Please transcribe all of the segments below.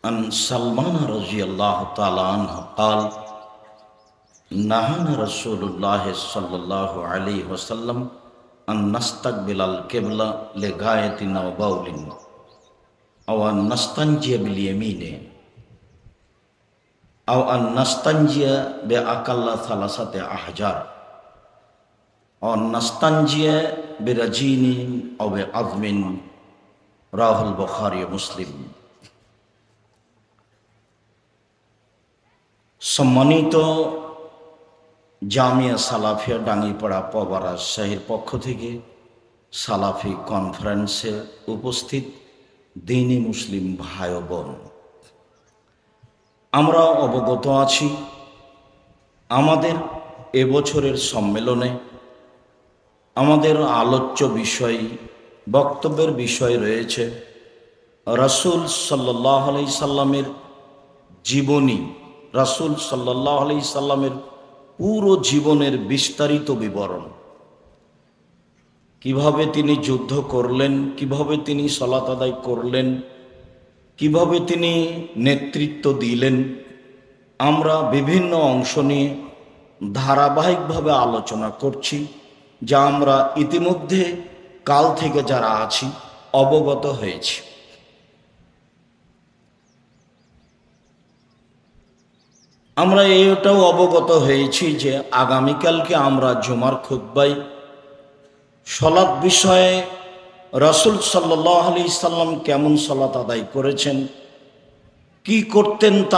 عن سلمان رضي الله تعالى عنه قال نهانا رسول الله صلى الله عليه وسلم أن نستقبل القبلة لغاية أو بول أو أن نستنجي باليمين أو أن نستنجي بأقل ثلاثة أحجار أو أن نستنجي برجين أو بعظم رواه البخاري ومسلم। সম্মানিত জামিয়া সালাফিয়া ডাঙ্গিপাড়া পবারা শাহীর পক্ষ থেকে সালাফি কনফারেন্সে উপস্থিত দ্বীনি মুসলিম ভাই ও বোন, আমরা অবগত আছি আমাদের এবছরের সম্মেলনে আমাদের আলোচ্য বিষয় বক্তব্যের বিষয় রয়েছে রাসূল সাল্লাল্লাহু আলাইহি সাল্লামের জীবনী, রাসূল সাল্লাল্লাহু আলাইহি সাল্লামের পুরো জীবনের বিস্তারিত বিবরণ। কিভাবে তিনি যুদ্ধ করলেন, কিভাবে তিনি সালাত আদায় করলেন, কিভাবে তিনি নেতৃত্ব দিলেন, আমরা বিভিন্ন অংশ নিয়ে ধারাবাহিকভাবে আলোচনা করছি, যা আমরা ইতিমধ্যে কাল থেকে যারা আছি অবগত হয়েছি। আমরা এটাও অবগত হয়েছি যে আগামীকালকে আমরা জুমার খুতবায় সালাত বিষয়ে রাসূল সাল্লাল্লাহু আলাইহি সাল্লাম কেমন সালাত আদায় করেছেন, কি করতেন তা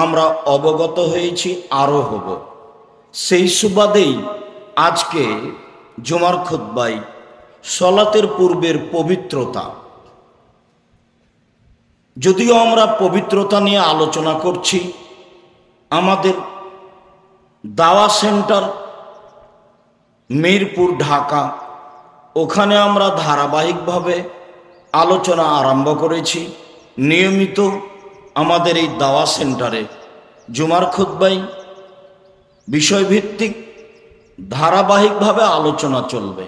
আমরা অবগত হয়েছি, আরও হব। সেই সুবাদেই আজকে জুমার খুতবায় সালাতের পূর্বের পবিত্রতা, যদিও আমরা পবিত্রতা নিয়ে আলোচনা করছি, আমাদের দাওয়া সেন্টার মিরপুর ঢাকা, ওখানে আমরা ধারাবাহিকভাবে আলোচনা আরম্ভ করেছি। নিয়মিত আমাদের এই দাওয়া সেন্টারে জুমার খুতবায় বিষয়ভিত্তিক ধারাবাহিকভাবে আলোচনা চলবে।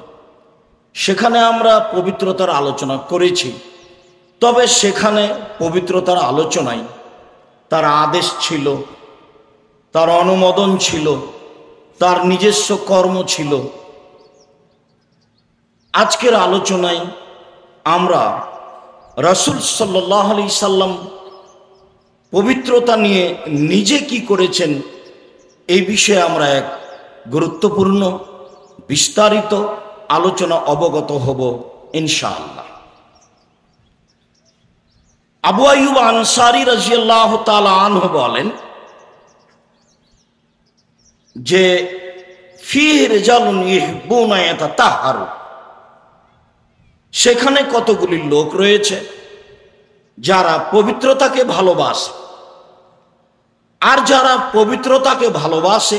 সেখানে আমরা পবিত্রতার আলোচনা করেছি, তবে সেখানে পবিত্রতার আলোচনায় তার আদেশ ছিল, তার অনুমোদন ছিল, তার নিজস্ব কর্ম ছিল। আজকের আলোচনায় আমরা রাসূল সাল্লাল্লাহু আলাইহি সাল্লাম পবিত্রতা নিয়ে নিজে কি করেছেন এই বিষয়ে আমরা এক গুরুত্বপূর্ণ বিস্তারিত আলোচনা অবগত হব ইনশাআল্লাহ। আবু আইয়ুব আনসারী রাদিয়াল্লাহু তাআলা আনহু বলেন যে ফীহি রিজালুন ইউহিব্বুনা ইয়াতাতাহহারু, সেখানে কতগুলি লোক রয়েছে যারা পবিত্রতাকে ভালোবাসে, আর যারা পবিত্রতাকে ভালোবাসে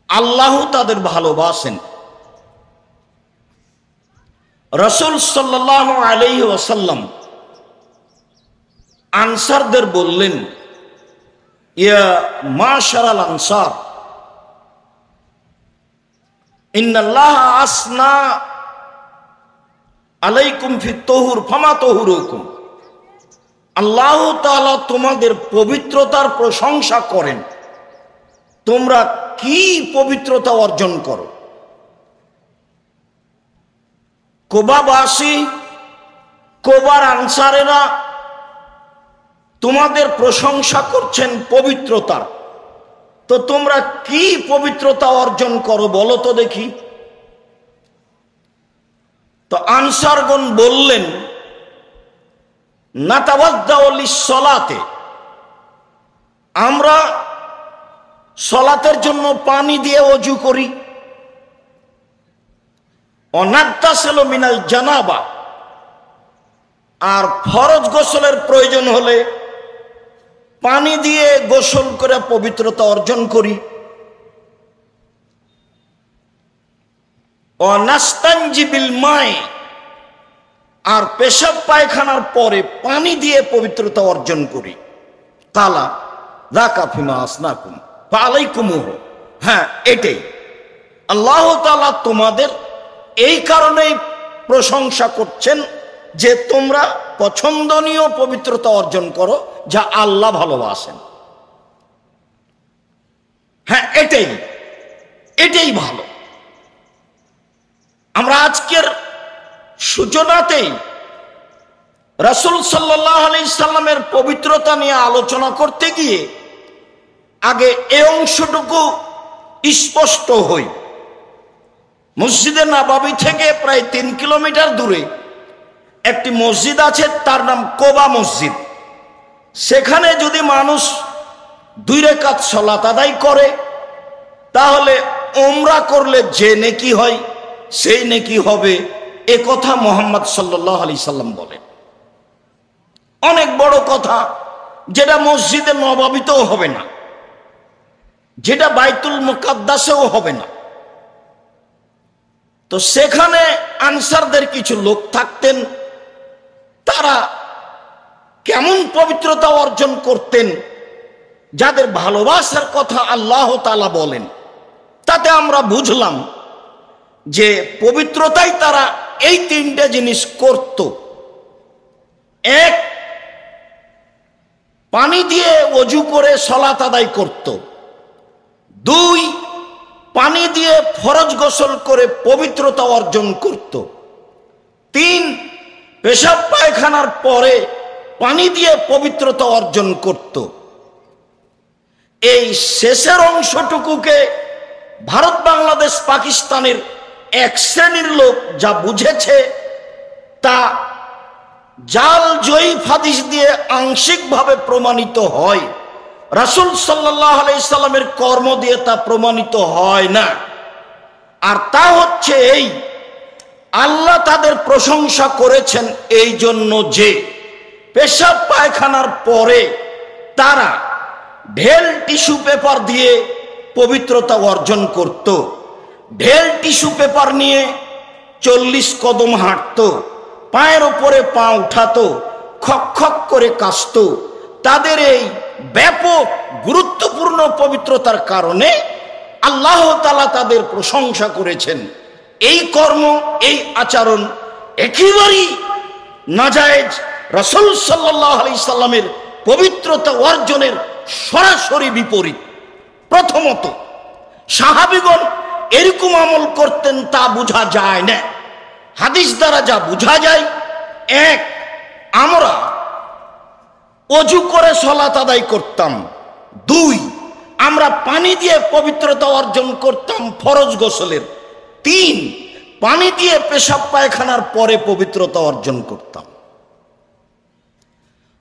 আল্লাহ তাদের ভালোবাসেন। রাসূল সাল্লাল্লাহু আলাইহি ওয়াসাল্লাম আনসারদের বললেন, ইয়া মাশারাল আনসার ইন্নাল্লাহা আসনা আলাইকুম ফিত তাহুর ফামা তাহুরুকুম, আল্লাহ তাআলা তোমাদের পবিত্রতার প্রশংসা করেন, তোমরা কি পবিত্রতা অর্জন করো। কোবাবাসী, কোবার আনসারেরা তোমাদের প্রশংসা করছেন পবিত্রতার, তো তোমরা কি পবিত্রতা অর্জন করো বলো তো দেখি। তো আনসারগণ বললেন, নাতাওয়াদ্দাউ লিস-সালাতে, আমরা সালাতের জন্য পানি দিয়ে ওযু করি, অনাগতাসিলু মিনাল জানাবা, আর ফরজ গোসলের প্রয়োজন হলে পানি দিয়ে গোসল করে পবিত্রতা অর্জন করি, অনাস্তানজি বিল মায়ে, আর পেশাব পায়খানার পরে পানি দিয়ে পবিত্রতা অর্জন করি। কালা যাকা ফিমা আসনাকুম ফালাইকুমুহু, হ্যাঁ এটাই আল্লাহ তাআলা তোমাদের এই কারণেই প্রশংসা করছেন যে তোমরা পছন্দনীয় পবিত্রতা অর্জন করো যা আল্লাহ ভালোবাসেন। হ্যাঁ, এটাই ভালো। আমরা আজকের সূচনাতেই রাসূল সাল্লাল্লাহু আলাইহি সাল্লামের পবিত্রতা নিয়ে আলোচনা করতে গিয়ে আগে এই অংশটুকু স্পষ্ট হই। মসজিদে নববী থেকে প্রায় 3 কিলোমিটার দূরে একটি মসজিদ আছে, তার নাম কোবা মসজিদ। সেখানে যদি মানুষ 2 রাকাত সালাত আদায় করে তাহলে উমরা করলে যে নেকি হয় সেই নেকি হবে, এ কথা মুহাম্মদ সাল্লাল্লাহু আলাইহি সাল্লাম বলেন। অনেক বড় কথা, যেটা মসজিদে নববীতেও হবে না, যেটা বাইতুল মুকাদ্দাসেও হবে না। তো সেখানে আনসারদের কিছু লোক থাকতেন, তারা কেমন পবিত্রতা অর্জন করতেন, যাদের ভালোবাসার কথা আল্লাহ তাআলা বলেন। তাতে আমরা বুঝলাম যে পবিত্রতাই তারা এই 3টে জিনিস করত। 1, পানি দিয়ে ওযু করে সালাত আদায় করত। 2, পানি দিয়ে ফরজ গোসল করে পবিত্রতা অর্জন করত। 3, পেশাব পায়খানার পরে পানি দিয়ে পবিত্রতা অর্জন করত। এই শেষের অংশটুকুকে ভারত, বাংলাদেশ, পাকিস্তানের এক শ্রেণীর লোক যা বুঝেছে তা জাল জয়ীফ হাদিস দিয়ে আংশিকভাবে প্রমাণিত হয়। রাসূল সাল্লাল্লাহু আলাইহি সাল্লামের কর্ম দিয়ে তা প্রমাণিত হয় না। আর তা হচ্ছে এই, আল্লাহ তাদের প্রশংসা করেছেন এই জন্য যে পেশাব পায়খানার পরে তারা ঢেল টিস্যু পেপার দিয়ে পবিত্রতা অর্জন করত। ঢেল টিস্যু পেপার নিয়ে 40 কদম হাঁটত, পায়ের ওপরে পা উঠাতো, খক খক করে কাশত। তাদের এই ব্যাপক গুরুত্বপূর্ণ পবিত্রতার কারণে আল্লাহ তাআলা তাদের প্রশংসা করেছেন। এই কর্ম, এই আচরণ একেবারেই নাজায়েজ, রাসূল সাল্লাল্লাহু আলাইহি সাল্লামের পবিত্রতা অর্জনের সরাসরি বিপরীত। প্রথমত, সাহাবীগণ এরকম আমল করতেন তা বোঝা যায় না। হাদিস দ্বারা যা বোঝা যায়, 1, আমরা ওযু করে সালাত আদায় করতাম। 2, আমরা পানি দিয়ে পবিত্রতা অর্জন করতাম ফরজ গোসলের। 3, পানি দিয়ে পেশাব পায়খানার পরে পবিত্রতা অর্জন করতাম।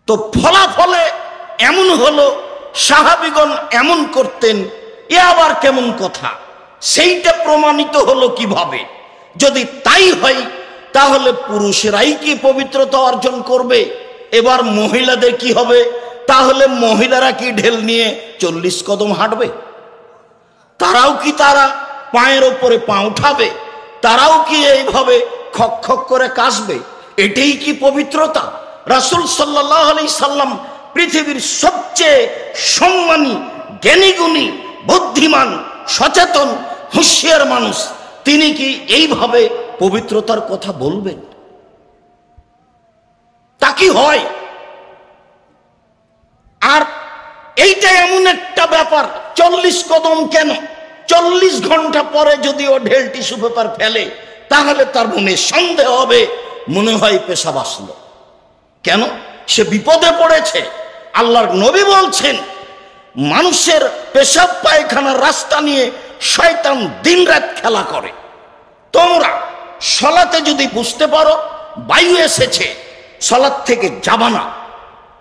তো ফলাফলে এমন হলো, সাহাবীগণ এমন করতেন, এ আবার কেমন কথা? সেইটা প্রমাণিত হলো কিভাবে? যদি তাই হয় তাহলে পুরুষেরাই কি পবিত্রতা অর্জন করবে? এবার মহিলাদের কি হবে? তাহলে মহিলারা কি ঢেল নিয়ে 40 কদম হাঁটবে? তারাও কি তারা পায়ের ওপরে পা উঠাবে? তারাও কি এইভাবে খক খক করে কাশবে? এটাই কি পবিত্রতা? রাসূল সাল্লাল্লাহু আলাইহি সাল্লাম পৃথিবীর সবচেয়ে সম্মানী, জ্ঞানীগুণী, বুদ্ধিমান, সচেতন, হুঁশিয়ার মানুষ, তিনি কি এইভাবে পবিত্রতার কথা বলবেন? তা কি হয়? আর এইটা এমন একটা ব্যাপার, 40 কদম কেন? 40 ঘন্টা পরে যদি ও ঢেল টিস্যু পেপার ফেলে তাহলে তার মনে সন্দেহ হবে, মনে হয় পেশাব আসলো। কেন? সে বিপদে পড়েছে। আল্লাহর নবী বলছেন, মানুষের পেশাব পায়খানার রাস্তা নিয়ে শয়তান দিনরাত খেলা করে। তোমরা সালাতে যদি বুঝতে পারো বায়ু এসেছে, সালাত থেকে যাবা না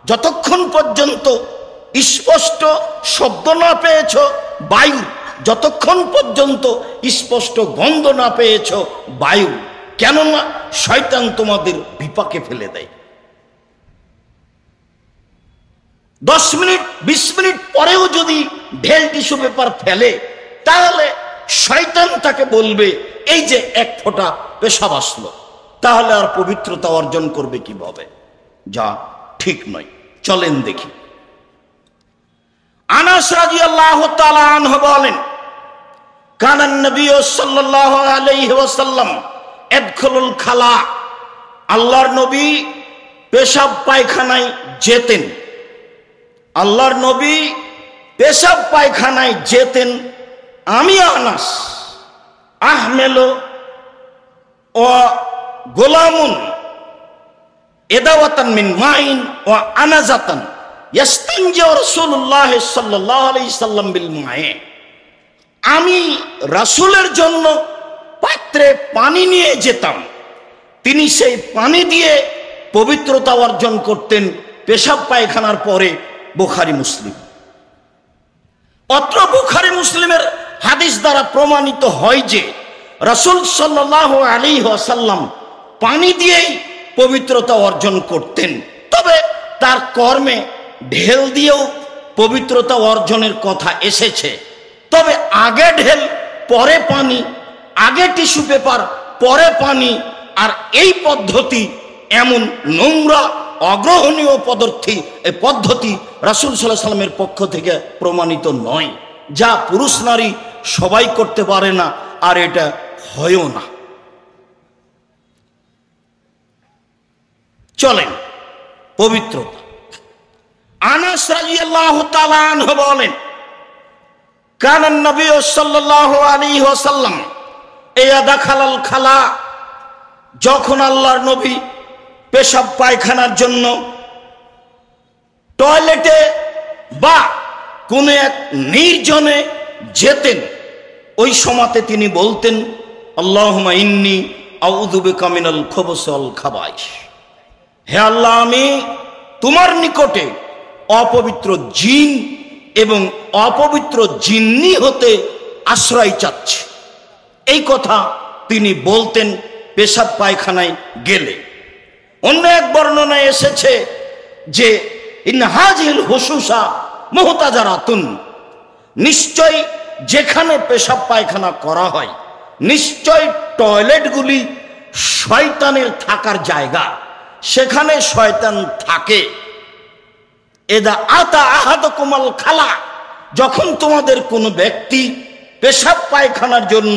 যতক্ষণ পর্যন্ত স্পষ্ট শব্দ না পেয়েছ বায়ু, যতক্ষণ পর্যন্ত স্পষ্ট গন্ধ না পেয়েছ বায়ু। কেননা শয়তান তোমাদের বিপাকে ফেলে দেয়। 10 মিনিট 20 মিনিট পরেও যদি ঢেল টিস্যু পেপার ফেলে তাহলে শয়তান তাকে বলবে, এই যে 1 ফোঁটা পেশাব আসলো, তাহলে আর পবিত্রতা অর্জন করবে কিভাবে? যা ঠিক নয়। চলেন দেখি। আনাস রাদিয়াল্লাহু তাআলা আনহু বলেন, কানান নবী সাল্লাল্লাহু আলাইহি ওয়াসাল্লাম ইয়াদখুলুল খালা, আল্লাহর নবী পেশাব পায়খানায় যেতেন, আল্লাহর নবী পেশাব পায়খানায় যেতেন। আমি আনাস আহমেলো ও গোলামুন এদাওয়াতান মিন মাইন ও আনাজাতান ইয়াস্তানজি রাসূলুল্লাহ সাল্লাল্লাহু আলাইহি সাল্লাম বিল মায়ে। আমি রাসূলের জন্য পাত্রে পানি নিয়ে যেতাম, তিনি সেই পানি দিয়ে পবিত্রতা অর্জন করতেন পেশাব পায়খানার পরে। বুখারী মুসলিম। অত্র বুখারী মুসলিমের হাদিস দ্বারা প্রমাণিত হয় যে রাসূল সাল্লাল্লাহু আলাইহি ওয়াসাল্লাম পানি দিয়েই পবিত্রতা অর্জন করতেন। তবে তার কর্মে ঢেল দিয়েও পবিত্রতা অর্জনের কথা এসেছে। তবে আগে ঢেল পরে পানি, আগে টিস্যু পেপার পরে পানি, আর এই পদ্ধতি এমন নোংরা অগ্রহণীয় পদ্ধতি রাসূল সাল্লাল্লাহু আলাইহি সাল্লামের পক্ষ থেকে প্রমাণিত নয়, যা পুরুষ নারী সবাই করতে পারে না, আর এটা হয়ও না। চলেন পবিত্রতা। আনাস রাদিয়াল্লাহু তাআলা আনহু বলেন, কানান নবী সাল্লাল্লাহু আলাইহি ওয়াসাল্লাম ইযা দাখালাল খালা, যখন আল্লাহর নবী পেশাব পায়খানার জন্য টয়লেটে বা কোনো এক নির্জনে যেতেন, ওই সময়তে তিনি বলতেন, আল্লাহুম্মা ইন্নী আউযু বিকা মিনাল খুবুসি ওয়াল খাবাইস। হে আল্লাহ, আমি তোমার নিকটে অপবিত্র জিন এবং অপবিত্র জিন্নি হতে আশ্রয় চাচ্ছি। এই কথা তিনি বলতেন পেশাব পায়খানায় গেলে। অন্য এক বর্ণনায় এসেছে যে ইন হাযিল হুসুসা মুহতাজারাতুন, নিশ্চয় যেখানে পেশাব পায়খানা করা হয় নিশ্চয় টয়লেটগুলি শয়তানের থাকার জায়গা, সেখানে শয়তান থাকে। এদা আতা আহাদুকুমাল খালা, যখন তোমাদের কোনো ব্যক্তি পেশাব পায়খানার জন্য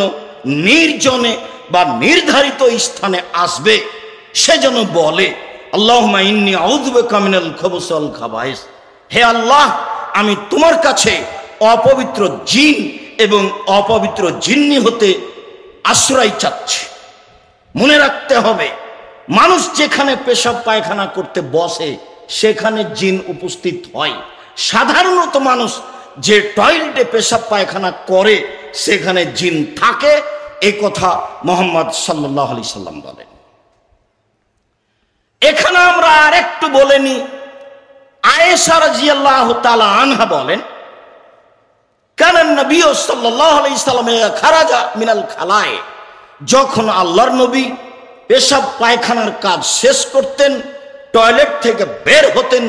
নির্জনে বা নির্ধারিত স্থানে আসবে, সে যেন বলে, আল্লাহুম্মা ইন্নী আউযু বিকা মিনাল খুবুসি ওয়াল খাবাইস। হে আল্লাহ, আমি তোমার কাছে অপবিত্র জিন এবং অপবিত্র জিন্নি হতে আশ্রয় চাচ্ছি। মনে রাখতে হবে, মানুষ যেখানে পেশাব পায়খানা করতে বসে সেখানে জিন উপস্থিত হয়। সাধারণত মানুষ যে টয়লেটে পেশাব পায়খানা করে সেখানে জিন থাকে, এই কথা মুহাম্মদ সাল্লাল্লাহু আলাইহি সাল্লাম বলেন। এখানে আমরা আরেকটু বলে নি। আয়েশা রাদিয়াল্লাহু তাআলা আনহা বলেন, কানান নবী সাল্লাল্লাহু আলাইহি সাল্লাম খারাজা মিনাল খালায়ে, যখন আল্লাহর নবী পেশাব পায়খানার কাজ শেষ করতেন, টয়লেট থেকে বের হতেন,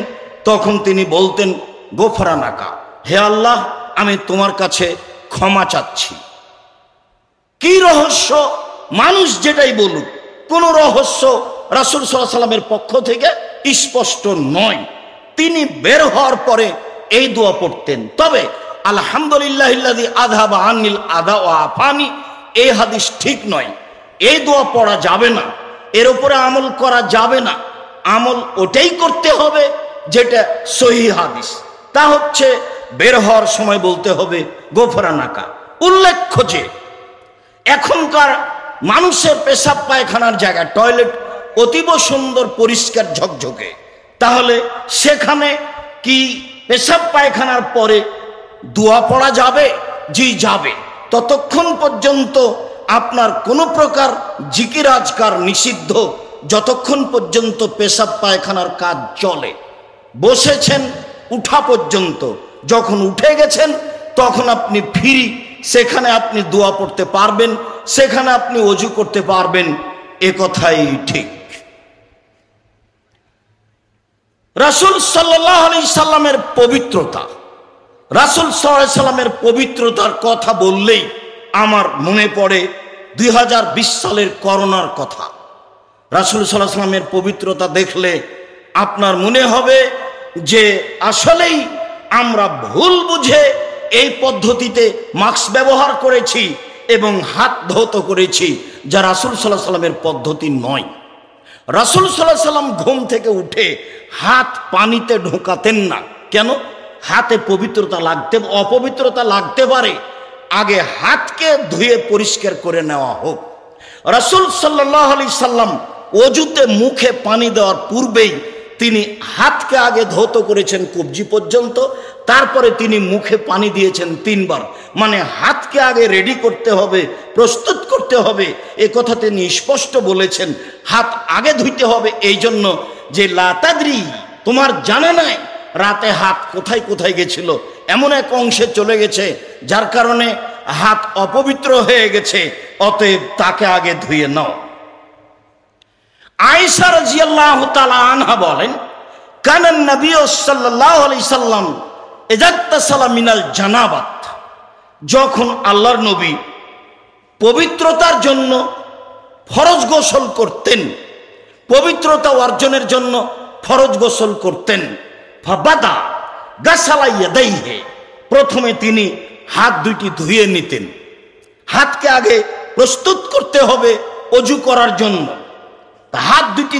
তখন তিনি বলতেন, গোফরানাকা, হে আল্লাহ, আমি তোমার কাছে ক্ষমা চাচ্ছি। কি রহস্য? মানুষ যেটাই বলুক, কোন রহস্য রাসূল সাল্লাল্লাহু আলাইহি সাল্লামের পক্ষ থেকে স্পষ্ট নয়। তিনি বের হওয়ার পরে এই দোয়া পড়তেন। তবে আলহামদুলিল্লাহিল্লাযী আযহাবা আন্নিল আযা ওয়া আফানি, এই হাদিস ঠিক নয়। এই দোয়া পড়া যাবে না, এর উপরে আমল করা যাবে না। আমল ওটাই করতে হবে যেটা সহিহ হাদিস, তা হচ্ছে বের হওয়ার সময় বলতে হবে গোফরানাকা। উল্লেখ্য যে এখনকার মানুষের পেশাব পায়খানার জায়গা টয়লেট অতীব সুন্দর পরিষ্কার ঝকঝকে, তাহলে সেখানে কি পেশাব পায়খানার পরে দোয়া পড়া যাবে? জি যাবে। ততক্ষণ পর্যন্ত আপনার কোনো প্রকার জিকির আজকার নিষিদ্ধ, যতক্ষণ পর্যন্ত পেশাব পায়খানার কাজ চলে। বসেছেন উঠা পর্যন্ত, যখন উঠে গেছেন তখন আপনি ফ্রি, সেখানে আপনি দোয়া পড়তে পারবেন, সেখানে আপনি ওযু করতে পারবেন, এ কথাই ঠিক। রাসূল সাল্লাল্লাহু আলাইহি সাল্লামের পবিত্রতা, রাসূল সাল্লাল্লাহু আলাইহি সাল্লামের পবিত্রতার কথা বললেই আমার মনে পড়ে 2020 সালের করোনার কথা। রাসূল সাল্লাল্লাহু আলাইহি সাল্লামের পবিত্রতা দেখলে আপনার মনে হবে যে আসলেই আমরা ভুল বুঝে এই পদ্ধতিতে মাস্ক ব্যবহার করেছি এবং হাত ধৌত করেছি, যা রাসূল সাল্লাল্লাহু আলাইহি সাল্লামের পদ্ধতি নয়। রাসূল সাল্লাল্লাহু আলাইহি সাল্লাম ঘুম থেকে উঠে হাত পানিতে ঢোকাতেন না। কেন? হাতে পবিত্রতা অপবিত্রতা লাগতে পারে, আগে হাতকে ধুয়ে পরিষ্কার করে নেওয়া হোক। রাসূল সাল্লাল্লাহু আলাইহি সাল্লাম অজুতে মুখে পানি দেওয়ার পূর্বেই তিনি হাতকে আগে ধৌত করেছেন কবজি পর্যন্ত, তারপরে তিনি মুখে পানি দিয়েছেন 3 বার। মানে হাতকে আগে রেডি করতে হবে, প্রস্তুত করতে হবে, এ কথা তিনি স্পষ্ট বলেছেন। হাত আগে ধুইতে হবে এই জন্য যে লা তাদরি, তোমার জানা নাই রাতে হাত কোথায় কোথায় গেছিল, এমন এক অংশে চলে গেছে যার কারণে হাত অপবিত্র হয়ে গেছে, অতএব তাকে আগে ধুয়ে নাও। আয়েশা রাদিয়াল্লাহু তাআলা আনহা বলেন, কানান নবী সাল্লাল্লাহু আলাইহি সাল্লাম ইযাত্তাসালা মিনাল জানাবাত, যখন আল্লাহর নবী পবিত্রতার জন্য ফরজ গোসল করতেন, পবিত্রতা অর্জনের জন্য ফরজ গোসল করতেন, ফাবাদা গাসালা ইয়াদাইহি, প্রথমে তিনি হাত দুটি ধুয়ে নিতেন। হাতকে আগে প্রস্তুত করতে হবে অজু করার জন্য। হাত দুটি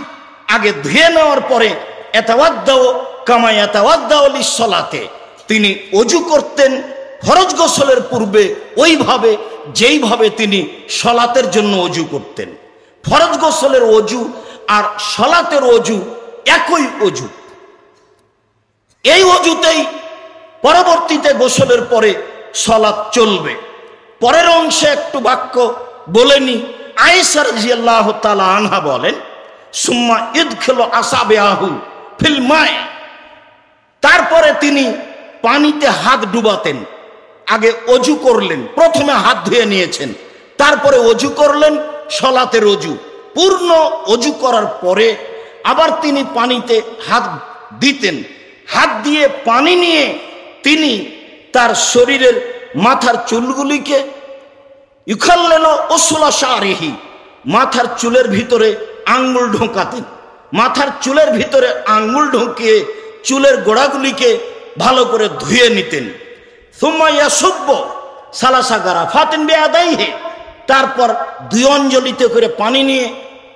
আগে ধুয়ে নেওয়ার পরে ইয়াতাওয়াদ্দাউ কামা ইয়াতাওয়াদ্দাউ লিস-সালাতে, তিনি অজু করতেন ফরজ গোসলের পূর্বে ওইভাবে যেইভাবে তিনি সালাতের জন্য অজু করতেন। ফরজ গোসলের অজু আর সালাতের অজু একই অজু। এই অজুতেই পরবর্তীতে গোসলের পরে সালাত চলবে। পরের অংশে একটু বাক্য বলেনি। আয়েশা রাদিয়াল্লাহু তাআলা আনহা বলেন, সুম্মা ইদখিলু আসাবিআহু ফিল মায়ে, তারপরে তিনি পানিতে হাত ডুবাতেন। আগে অজু করলেন, প্রথমে হাত ধুয়ে নিয়েছেন, তারপরে অজু করলেন সালাতের অজু। পূর্ণ অজু করার পরে আবার তিনি পানিতে হাত দিতেন। হাত দিয়ে পানি নিয়ে তিনি তার শরীরের মাথার চুলগুলিকে ইউখাল্লিলু উসুলা শারিহি, মাথার চুলের ভিতরে আঙ্গুল ঢোকাতেন। মাথার চুলের ভিতরে আঙ্গুল ঢুকিয়ে চুলের গোড়াগুলিকে ভালো করে ধুয়ে নিতেন। সুম্মা ইয়াসুব্বু সালাসা গারাফাতিন বিয়াদাইহি, তারপর 2 অঞ্জলিতে করে পানি নিয়ে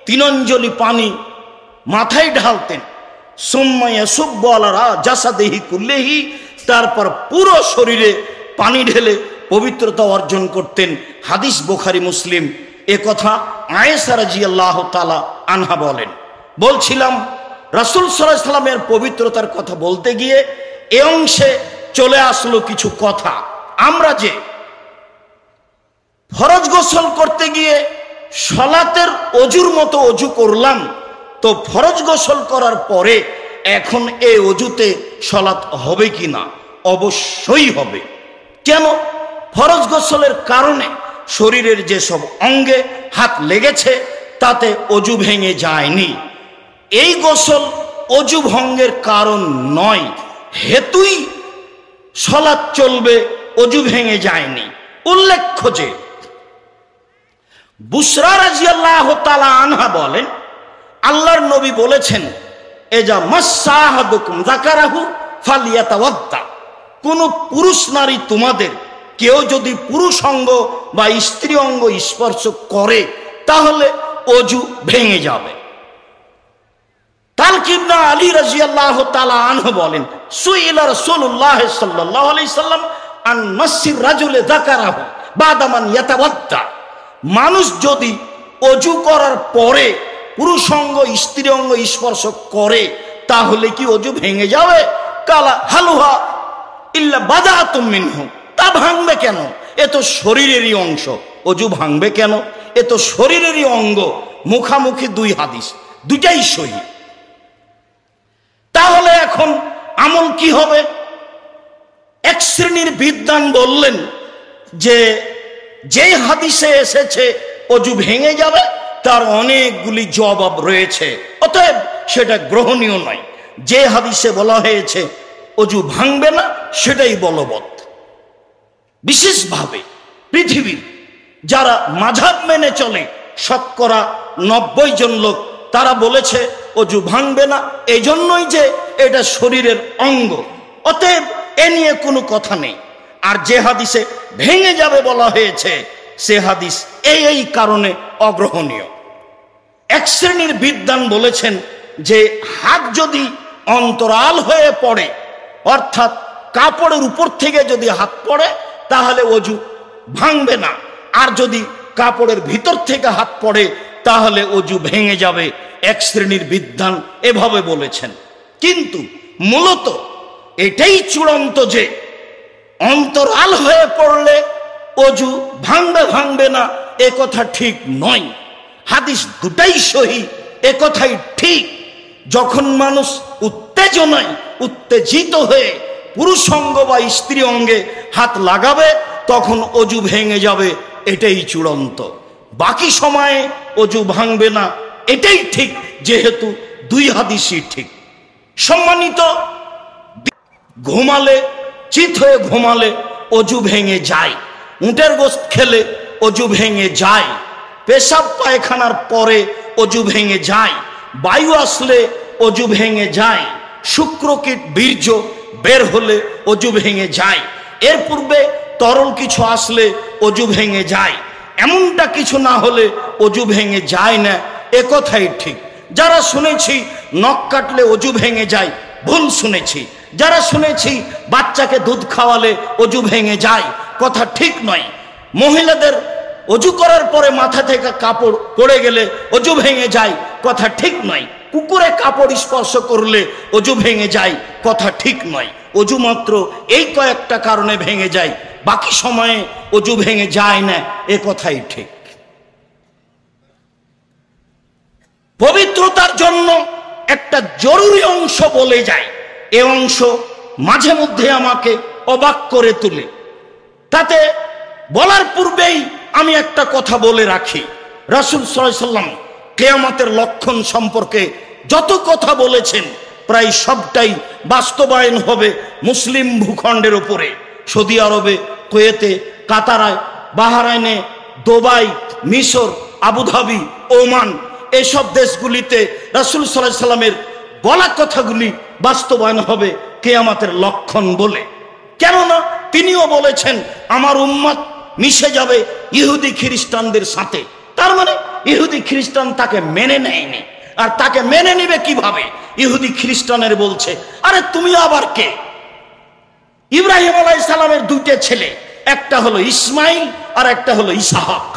3 অঞ্জলি পানি মাথায় ঢালতেন। সুম্মা ইয়াসুব্বু আলা জাসাদিহি কুল্লিহি, তারপর পুরো শরীরে পানি ঢেলে পবিত্রতা অর্জন করতেন। হাদিস বুখারী মুসলিম। এ কথা আয়েশা রাদিয়াল্লাহু তাআলা আনহা বলেন। বলছিলাম রাসূল সাল্লাল্লাহু আলাইহি সাল্লামের পবিত্রতার কথা বলতে গিয়ে এ অংশে চলে আসলো কিছু কথা। আমরা যে ফরজ গোসল করতে গিয়ে সালাতের অজুর মতো অজু করলাম, তো ফরজ গোসল করার পরে এখন এই অজুতে সালাত হবে কি না? অবশ্যই হবে। কেন? ফরজ গোসলের কারণে শরীরের যেসব অঙ্গে হাত লেগেছে তাতে অজু ভেঙে যায়নি। এই গোসল অজু ভঙ্গের কারণ নয়, হেতুই সালাত চলবে, অজু ভেঙে যায়নি। উল্লেখ্য যে বুশরা রাদিয়াল্লাহু তাআলা আনহা বলেন, আল্লাহর নবী বলেছেন, এজা মাসসাহাদুকুম যাকারাহু ফালিয়াতাওয়াদ্দা, কোন পুরুষ নারী তোমাদের কেউ যদি পুরুষ অঙ্গ বা স্ত্রী অঙ্গ স্পর্শ করে তাহলে অজু ভেঙে যাবে। তালক ইবনে আলী রাদিয়াল্লাহু তাআলা আনহু বলেন, সুইলা রাসূলুল্লাহ সাল্লাল্লাহু আলাইহি সাল্লাম আন মাসসির রাজুলি যাকারাহু বাদা মান ইয়াতাওয়াদ্দা, মানুষ যদি অজু করার পরে পুরুষ অঙ্গ স্ত্রী অঙ্গ স্পর্শ করে তাহলে কি অজু ভেঙে যাবে? কালা হালুহা ইল্লা বাদাতুম মিনহু, তা ভাঙবে কেন? এ তো শরীরেরই অংশ, অজু ভাঙবে কেন? এ তো শরীরেরই অঙ্গ। মুখামুখি 2 হাদিস, দুটাই সহিহ। তাহলে এখন আমল কি হবে? এক শ্রেণীর বিদ্বান বললেন যে যেই হাদিসে এসেছে অজু ভেঙে যাবে তার অনেকগুলি জবাব রয়েছে, অতএব সেটা গ্রহণীয় নয়। যে হাদিসে বলা হয়েছে অজু ভাঙবে না সেটাই বলবৎ। বিশেষভাবে পৃথিবীর যারা মাযহাব মেনে চলে শতকরা 90 জন লোক, তারা বলেছে অজু ভাঙবে না, এই জন্যই যে এটা শরীরের অঙ্গ, অতএব এ নিয়ে কোনো কথা নেই। আর যে হাদিসে ভেঙে যাবে বলা হয়েছে সে হাদিস এই কারণে অগ্রহণীয়। এক শ্রেণীর বিদ্বান বলেছেন যে হাত যদি অন্তরাল হয়ে পড়ে, অর্থাৎ কাপড়ের উপর থেকে যদি হাত পড়ে তাহলে অজু ভাঙবে না, আর যদি কাপড়ের ভিতর থেকে হাত পড়ে তাহলে অজু ভেঙে যাবে। এক শ্রেণীর বিদ্বান এভাবে বলেছেন। কিন্তু মূলত এটাই চূড়ান্ত যে অন্তরাল হয়ে পড়লে অজু ভাঙবে না এ কথা ঠিক নয়। হাদিস দুটাই সহি, এ কথাই ঠিক। যখন মানুষ উত্তেজনায় উত্তেজিত হয়ে পুরুষ অঙ্গ বা স্ত্রী অঙ্গে হাত লাগাবে তখন অজু ভেঙে যাবে, এটাই চূড়ান্ত। বাকি সময়ে অজু ভাঙবে না, এটাই ঠিক, যেহেতু দুই হাদিসই ঠিক। সম্মানিত, ঘুমালে, চিত হয়ে ঘুমালে অজু ভেঙে যায়, উটের গোশত খেলে অজু ভেঙে যায়, পেশাব পায়খানার পরে অজু ভেঙে যায়, বায়ু আসলে অজু ভেঙে যায়, শুক্রকীট বীর্য বের হলে অজু ভেঙে যায়, এর পূর্বে তরল কিছু আসলে অজু ভেঙে যায়, এমনটা কিছু না হলে অজু ভেঙে যায় না, এ কথাই ঠিক। যারা শুনেছি নখ কাটলে অজু ভেঙে যায়, ভুল শুনেছি। যারা শুনেছি বাচ্চাকে দুধ খাওয়ালে অজু ভেঙে যায়, কথা ঠিক নয়। মহিলাদের অজু করার পরে মাথা থেকে কাপড় পড়ে গেলে অজু ভেঙে যায়, কথা ঠিক নয়। কুকুরে কাপড় স্পর্শ করলে অজু ভেঙে যায়, কথা ঠিক নয়। অজু মাত্র এই কয়েকটা কারণে ভেঙে যায়, বাকি সময়ে অজু ভেঙে যায় না, এ কথাই ঠিক। পবিত্রতার জন্য একটা জরুরি অংশ বলে যায়, এ অংশ মাঝে মধ্যে আমাকে অবাক করে তোলে। তাতে বলার পূর্বেই আমি একটা কথা বলে রাখি, রাসূল সাল্লাল্লাহু আলাইহি সাল্লাম কিয়ামতের লক্ষণ সম্পর্কে যত কথা বলেছেন প্রায় সবটাই বাস্তবায়ন হবে মুসলিম ভূখণ্ডের উপরে। সৌদি আরবে, কুয়েতে, কাতারায়, বাহরাইনে, দুবাই, মিশর, আবুধাবি, ওমান, এসব দেশগুলিতে রাসূল সাল্লাল্লাহু আলাইহি সাল্লামের বলা কথাগুলি বাস্তবায়ন হবে কিয়ামতের লক্ষণ বলে। কেননা তিনিও বলেছেন আমার উম্মত মিশে যাবে ইহুদি খ্রিস্টানদের সাথে। তার মানে ইহুদি খ্রিস্টান তাকে মেনে নেয়নি, আর তাকে মেনে নিবে কিভাবে? ইহুদি খ্রিস্টানের বলছে, আরে তুমি আবার কে? ইব্রাহিম আলাইহিস সালামের দুইটা ছেলে, একটা হলো ইসমাইল আর একটা হলো ইসহাক।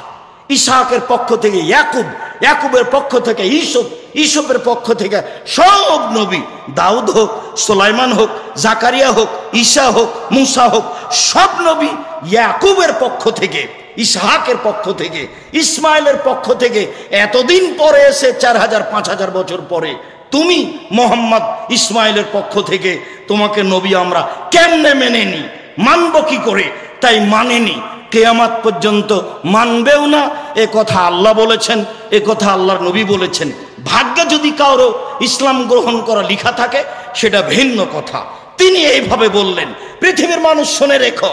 ইসহাকের পক্ষ থেকে ইয়াকুব, ইয়াকুবের পক্ষ থেকে ইউসুফ, ইউসুফের পক্ষ থেকে সব নবী, দাউদ হোক, সুলাইমান হোক, জাকারিয়া হোক, ঈসা হোক, মুসা হোক, সব নবী ইয়াকুবের পক্ষ থেকে, ইসহাকের পক্ষ থেকে, ইসমাইলের পক্ষ থেকে এতদিন পরে এসে 4000-5000 বছর পরে তুমি মোহাম্মদ ইসমাইলের পক্ষ থেকে তোমাকে নবী আমরা কেমনে মেনে নি, মানব কি করে? তাই মানেনি, কিয়ামত পর্যন্ত মানবেও না। এ কথা আল্লাহ বলেছেন, এ কথা আল্লাহর নবী বলেছেন। ভাগ্যে যদি কারো ইসলাম গ্রহণ করা লেখা থাকে সেটা ভিন্ন কথা। তিনি এইভাবে বললেন, পৃথিবীর মানুষ শুনে রেখো,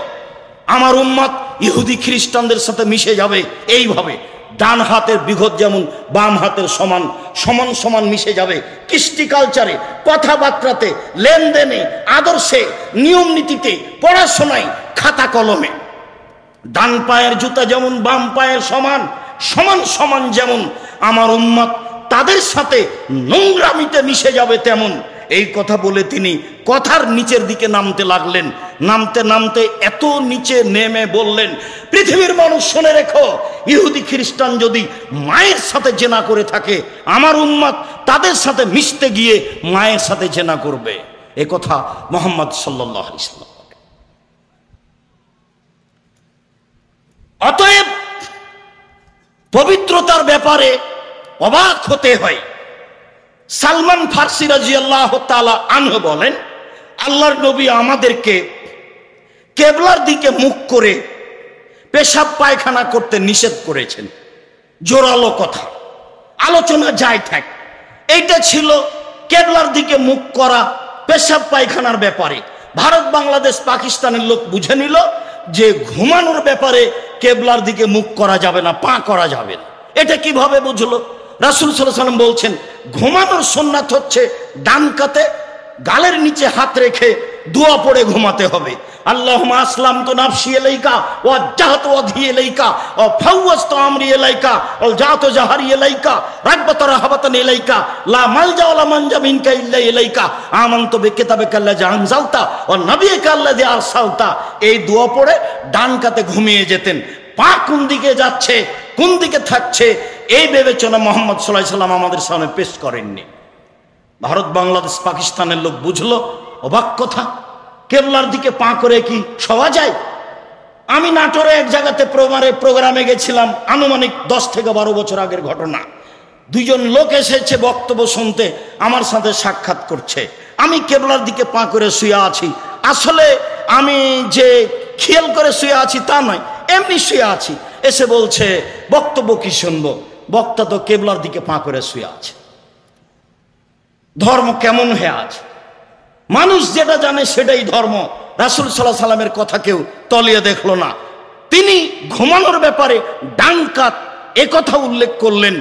আমার উম্মত ইহুদি খ্রিস্টানদের সাথে মিশে যাবে এইভাবে। ডান হাতের বিঘত যেমন বাম হাতের সমান, সমান সমান মিশে যাবে। কৃষ্টি কালচারে, কথাবার্তাতে, লেনদেনে, আদর্শে, নিয়ম নীতিতে, পড়াশোনায়, খাতা কলমে। ডান পায়ের জুতা যেমন বাম পায়ের সমান, সমান সমান যেমন আমার উম্মত তাদের সাথে নোংরামিতে মিশে যাবে তেমন। এই কথা বলে তিনি কথার নিচের দিকে নামতে লাগলেন। নামতে নামতে এত নিচে নেমে বললেন, পৃথিবীর মানুষ শুনে রেখো, ইহুদি খ্রিস্টান যদি মায়ের সাথে জেনা করে থাকে, আমার উম্মত তাদের সাথে মিশতে গিয়ে মায়ের সাথে জেনা করবে। এ কথা মুহাম্মদ সাল্লাল্লাহু আলাইহি ওয়াসাল্লাম। অতএব পবিত্রতার ব্যাপারে অবাক হতে হয়। সালমান ফারসি রাদিয়াল্লাহু তাআলা আনহু বলেন, আল্লাহর নবী আমাদেরকে কেবলার দিকে মুখ করে পেশাব পায়খানা করতে নিষেধ করেছেন। জোরালো কথা, আলোচনা যায় থাক। এইটা ছিল কেবলার দিকে মুখ করা পেশাব পায়খানার ব্যাপারে। ভারত, বাংলাদেশ, পাকিস্তানের লোক বুঝে নিল যে ঘুমানোর ব্যাপারে কেবলার দিকে মুখ করা যাবে না, পা করা যাবে না। এটা কিভাবে বুঝলো? রাসূল সাল্লাল্লাহু আলাইহি ওয়াসাল্লাম বলছেন, ঘুমানোর সুন্নাত হচ্ছে ডান কাতে গালের নিচে হাত রেখে দোয়া পড়ে ঘুমাতে হবে। আল্লাহুম্মা আসলামতু নাফসি ইলাইকা ওয়াজ্জাহতু ওয়াজহি ইলাইকা ওয়া ফাওয়াজতু আমরি ইলাইকা ওয়া জাতু জাহরি ইলাইকা রাগবাতান রাহাবাতান ইলাইকা লা মালজা ওয়া লা মানজা মিনকা ইল্লা ইলাইকা আমানতু বিকিতাবিকা আল্লাযী আনজালতা ওয়া নাবিয়িকা আল্লাযী আরসালতা। এই দোয়া পড়ে ডান কাতে ঘুমিয়ে যেতেন। পা কোন দিকে যাচ্ছে, কোন দিকে থাকছে, এই বিবেচনা মুহাম্মদ সাল্লাল্লাহু আলাইহি সাল্লাম আমাদের সামনে পেশ করেননি। ভারত, বাংলাদেশ, পাকিস্তানের লোক বুঝলো, অবাক কথা, কেবলার দিকে পা করে কি শোয়া যায়? আমি নাটোরে এক জায়গাতে প্রোগ্রামে গেছিলাম, আনুমানিক 10 থেকে 12 বছর আগের ঘটনা। দুইজন লোক এসেছে বক্তব্য শুনতে, আমার সাথে সাক্ষাৎ করছে। আমি কেবলার দিকে পা করে শুয়ে আছি। আসলে আমি যে খেয়াল করে শুয়ে আছি তা নয়, এমনি শুয়ে আছি। এসে বলছে বক্তব্য কি শুনবো? বক্তা তো কেবলার দিকে পা করে শুয়ে আছে। ধর্ম কেমন হয়ে আছে? মানুষ যেটা জানে সেটাই ধর্ম। রাসূল সাল্লাল্লাহু আলাইহি সাল্লামের কথা কেউ তলিয়ে দেখলো না। তিনি ঘুমানোর ব্যাপারে ডান কাত এ কথা উল্লেখ করলেন,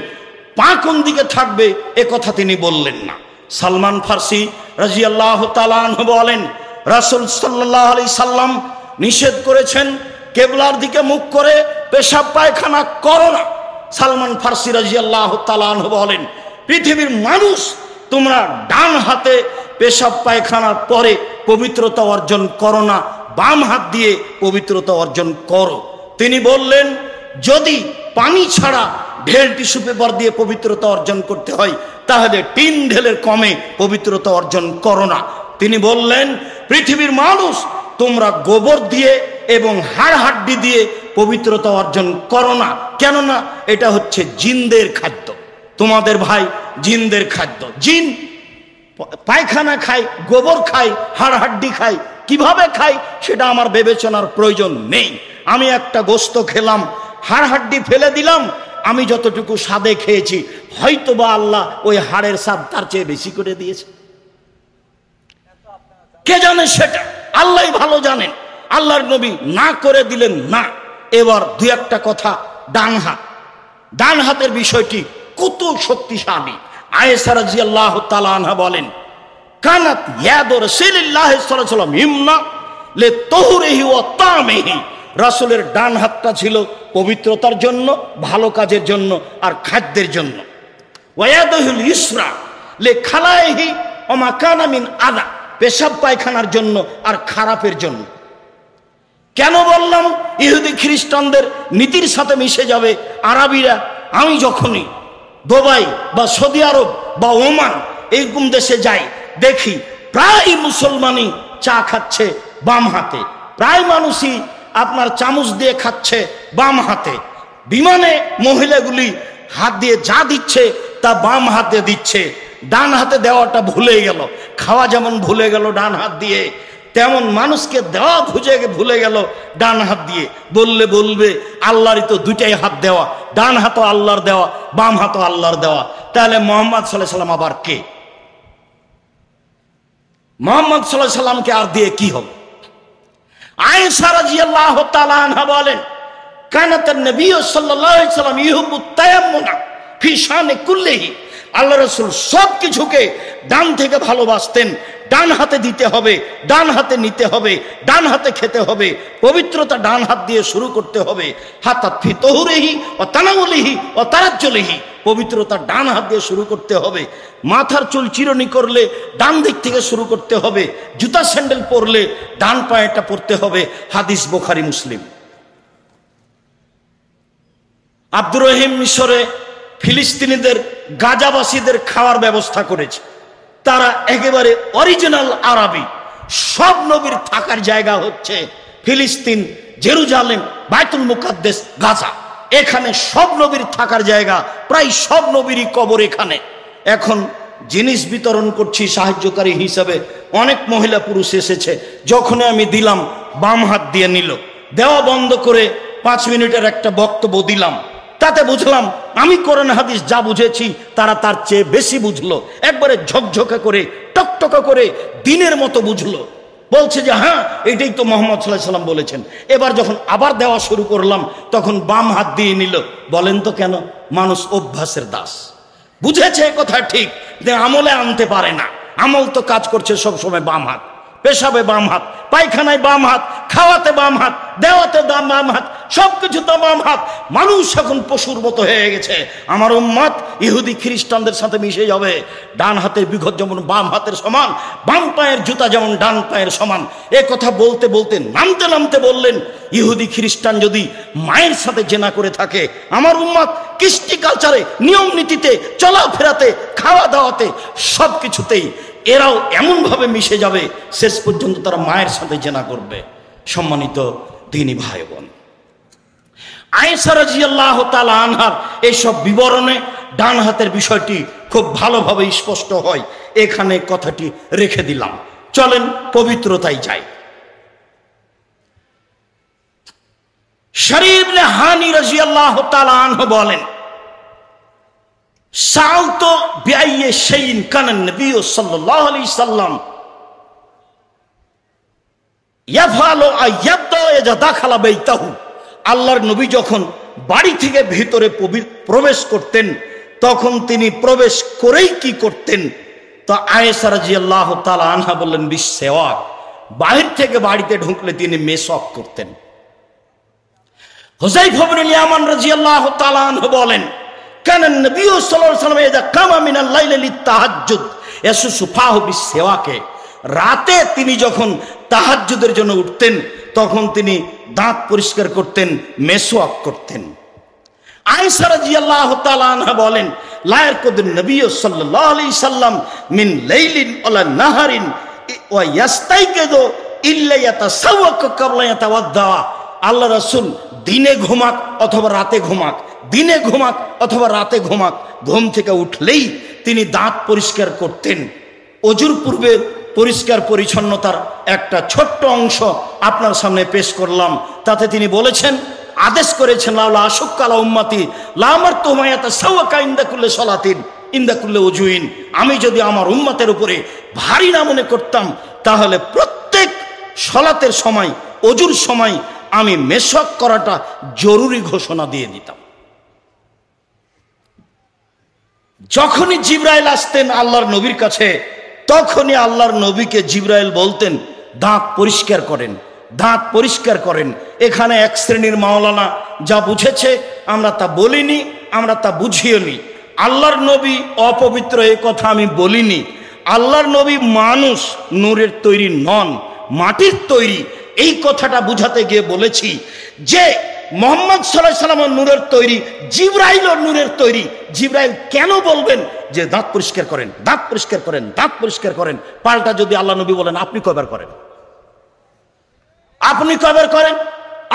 পা কোন দিকে থাকবে এ কথা তিনি বললেন না। সালমান ফার্সি রাদিয়াল্লাহু তাআলা আনহু বলেন, রাসূল সাল্লাল্লাহু আলাইহি সাল্লাম নিষেধ করেছেন কেবলার দিকে মুখ করে পেশাব পায়খানা করো না। সালমান ফার্সি রাদিয়াল্লাহু তাআলা আনহু বলেন, পৃথিবীর মানুষ, তোমরা ডান হাতে পেশাব পায়খানার পরে পবিত্রতা অর্জন করো না, বাম হাত দিয়ে পবিত্রতা অর্জন করো। তিনি বললেন, যদি পানি ছাড়া ঢেল টিস্যু পেপার দিয়ে পবিত্রতা অর্জন করতে হয় তাহলে 3 ঢেলের কমে পবিত্রতা অর্জন করো না। তিনি বললেন, পৃথিবীর মানুষ, তোমরা গোবর দিয়ে এবং হাড় হাড্ডি দিয়ে পবিত্রতা অর্জন করো না, কেননা এটা হচ্ছে জিনদের খাদ্য। তোমাদের ভাই জিনদের খাদ্য। জিন পায়খানা খায়, গোবর খায়, হাড় হাড্ডি খায়। কিভাবে খায় সেটা আমার বিবেচনার প্রয়োজন নেই। আমি একটা গোস্ত খেলাম, হাড় হাড্ডি ফেলে দিলাম, আমি যতটুকু স্বাদে খেয়েছি, হয়তোবা আল্লাহ ওই হাড়ের স্বাদ তার চেয়ে বেশি করে দিয়েছে। কে জানে সেটা? আল্লাহই ভালো জানেন। আল্লাহর নবী না করে দিলেন না। এবার 2-1টা কথা। ডান হাত, ডান হাতের বিষয়টি কত শক্তিশালী। আয়েশা রাদিয়াল্লাহু তাআলা আনহা বলেন, কানাত ইয়াদু রাসূলিল্লাহ সাল্লাল্লাহু আলাইহি ওয়াসাল্লাম ইমনা লিতাহরিহি ওয়া তামিহি। রাসূলের ডান হাতটা ছিল পবিত্রতার জন্য, ভালো কাজের জন্য আর খাদ্যের জন্য। ওয়ায়াদুল ইসরা লিখালাইহি ওয়া মা কানা মিন আদা, পেশাব পায়খানার জন্য আর খারাপের জন্য। কেন বললাম? ইহুদি খ্রিস্টানদের নীতির সাথে মিশে যাবে আরবিরা। আমি যখনই দুবাই বা সৌদি আরব বা ওমান এইরকম দেশে যাই, দেখি প্রায় মুসলমানই চা খাচ্ছে বাম হাতে, প্রায় মানুষই আপনার চামচ দিয়ে খাচ্ছে বাম হাতে। বিমানে মহিলাগুলি হাত দিয়ে যা দিচ্ছে তা বাম হাতে দিচ্ছে, ডান হাতে দেওয়াটা ভুলে গেল। খাওয়া যেমন ভুলে গেল ডান হাত দিয়ে, তেমন মানুষকে দেওয়া ভুলে গেল ডান হাত দিয়ে। বলবে আল্লাহরই তো 2টাই হাত দেওয়া, ডান হাতও আল্লাহর দেওয়া, বাম হাতও আল্লাহর দেওয়া। তাহলে মুহাম্মদ সাল্লাল্লাহু আলাইহি সাল্লাম আবার কে? মুহাম্মদ সাল্লাল্লাহু আলাইহি সাল্লামকে আর দিয়ে কি হবে? আয়েশা রাদিয়াল্লাহু তাআলা আনহা বলেন, কানাতান নবী সাল্লাল্লাহু আলাইহি সাল্লাম ইউহিব্বুত তায়াম্মুনা ফি শানি কুল্লিহি। আল্লাহ রাসূল সব কিছুকে ডান থেকে ভালোবাসতেন। ডান হাতে দিতে হবে, ডান হাতে নিতে হবে, ডান হাতে খেতে হবে, পবিত্রতা ডান হাত দিয়ে শুরু করতে হবে। হাতাত ফি তাহুরিহি ওয়া তানাউলিহি ওয়া তারাজ্জুলিহি, পবিত্রতা ডান হাত দিয়ে শুরু করতে হবে। মাথার চুল চিরুনি করলে ডান দিক থেকে শুরু করতে হবে। জুতা স্যান্ডেল পরলে ডান পায়েটা পরতে হবে। হাদিস বুখারী মুসলিম। আব্দুর রহিম মিশরে ফিলিস্তিনিদের, গাজাবাসীদের খাওয়ার ব্যবস্থা করেছে। তারা একেবারে অরিজিনাল আরবি। সব নবীর থাকার জায়গা হচ্ছে ফিলিস্তিন, জেরুজালেম, বাইতুল মুকাদ্দাস, গাজা। এখানে সব নবীর থাকার জায়গা, প্রায় সব নবীরই কবর এখানে। এখন জিনিস বিতরণ করছি সাহায্যকারী হিসাবে, অনেক মহিলা পুরুষ এসেছে। যখনই আমি দিলাম বাম হাত দিয়ে নিল। দেওয়া বন্ধ করে 5 মিনিটের একটা বক্তব্য দিলাম, তাতে বুঝলাম আমি কোরআন হাদিস যা বুঝেছি তারা তার চেয়ে বেশি বুঝলো। একবারে ঝকঝকে করে, টকটকা করে, দিনের মতো বুঝলো। বলছে যে হ্যাঁ, এটাই তো মুহাম্মদ সাল্লাল্লাহু আলাইহি সাল্লাম বলেছেন। এবার যখন আবার দেওয়া শুরু করলাম তখন বাম হাত দিয়ে নিল। বলেন তো কেন? মানুষ অভ্যাসের দাস। বুঝেছে কথা ঠিক, যে আমলে আনতে পারে না। আমল তো কাজ করছে সব সময় বাম হাত। পেশাবে বাম হাত, পায়খানায় বাম হাত, খাওয়াতে বাম হাত, দেওয়াতে বাম হাত, সবকিছু তো বাম হাত। মানুষ এখন পশুর মতো হয়ে গেছে। আমার উম্মত ইহুদি খ্রিস্টানদের সাথে মিশে যাবে। ডান হাতের বিঘত যেমন বাম হাতের সমান, বাম পায়ের জুতা যেমন ডান পায়ের সমান। এ কথা বলতে বলতে নামতে নামতে বললেন, ইহুদি খ্রিস্টান যদি মায়ের সাথে জেনা করে থাকে, আমার উম্মত কৃষ্টি কালচারে, নিয়ম নীতিতে, চলাফেরাতে, খাওয়া দাওয়াতে, সব কিছুতেই এরাও এমনভাবে মিশে যাবে, শেষ পর্যন্ত তারা মায়ের সাথে জেনা করবে। সম্মানিত দ্বীনি ভাই বোন, আয়েশা রাদিয়াল্লাহু তাআলা আনহার এইসব বিবরণে ডান হাতের বিষয়টি খুব ভালোভাবে স্পষ্ট হয়। এখানে কথাটি রেখে দিলাম। চলেন পবিত্রতায় যাই। শরীফ ইবনে হানি রাদিয়াল্লাহু তাআলা আনহু বলেন, সালতু বিআইয়ি শাইইন কানা নবী সাল্লাল্লাহু আলাইহি সাল্লাম ইয়াফআলু আইয়াদা ইযা দাখালা বাইতাহু। আল্লাহর নবী যখন বাড়ি থেকে ভিতরে প্রবেশ করতেন, তখন তিনি প্রবেশ করেই কি করতেন? তো আয়েশা রাদিয়াল্লাহু তাআলা আনহা বললেন, বিসওয়াক। বাহির থেকে বাড়িতে ঢুকলে তিনি মেসওয়াক করতেন। হুযায়ফা ইবনে ইয়ামান রাদিয়াল্লাহু তাআলা আনহু বলেন, কানা নবী সাল্লাল্লাহু আলাইহি ওয়াসাল্লাম ইযা কামা মিনাল লাইলি লিতাহাজ্জুদ ইয়াসুসু ফাহু বিসওয়াকে। রাতে তিনি যখন তাহাজ্জুদের জন্য উঠতেন, তখন তিনি দাঁত পরিষ্কার করতেন, মেসওয়াক করতেন। আয়েশা রাদিয়াল্লাহু তাআলা আনহা বলেন, লা ইয়ারকুদুন নবী সাল্লাল্লাহু আলাইহি সাল্লাম মিন লাইলিন ওয়ালা নাহারিন ওয়া ইয়াস্তাইকিদু ইল্লা ইয়াতাসাওয়াকু ক্বাবলা ইয়াতাওয়াদ্দা। আল্লাহ রাসূল দিনে ঘুমাক অথবা রাতে ঘুমাক, দিনে ঘুমাক অথবা রাতে ঘুমাক, ঘুম থেকে উঠলেই তিনি দাঁত পরিষ্কার করতেন। অজুর পূর্বে পরিষ্কার পরিচ্ছন্নতার একটা ছোট্ট অংশ আপনার সামনে পেশ করলাম। তাতে তিনি বলেছেন, আদেশ করেছেন, লাউলা আশুক্কা আলা উম্মতি লা আমারতুহুম ইয়াতাসাওয়াকা ইনদা কুল্লি সালাতিন ইনদা কুল্লি উজুইন। আমি যদি আমার উম্মতের উপরে ভারী না মনে করতাম, তাহলে প্রত্যেক সালাতের সময়, অজুর সময় আমি মেসওয়াক করাটা জরুরি ঘোষণা দিয়ে দিতাম। যখনই জিবরাইল আসতেন আল্লাহর নবীর কাছে, তখনই আল্লাহর নবীকে জিবরাইল বলতেন, দাঁত পরিষ্কার করেন, দাঁত পরিষ্কার করেন। এখানে এক শ্রেণীর মাওলানা যা বুঝেছে, আমরা তা বলিনি, আমরা তা বুঝিওনি। আল্লাহর নবী অপবিত্র এ কথা আমি বলিনি। আল্লাহর নবী মানুষ, নূরের তৈরি নন, মাটির তৈরি। এই কথাটা বুঝাতে গিয়ে বলেছি যে মুহাম্মদ সাল্লাল্লাহু আলাইহি ওয়াসাল্লাম নূরের তৈরি, জিবরাইলও নূরের তৈরি। জিবরাইল কেন বলবেন যে দাঁত পরিষ্কার করেন, দাঁত পরিষ্কার করেন, দাঁত পরিষ্কার করেন? পাল্টা যদি আল্লাহ নবী বলেন, আপনি কয়বার করেন, আপনি কয়বার করেন?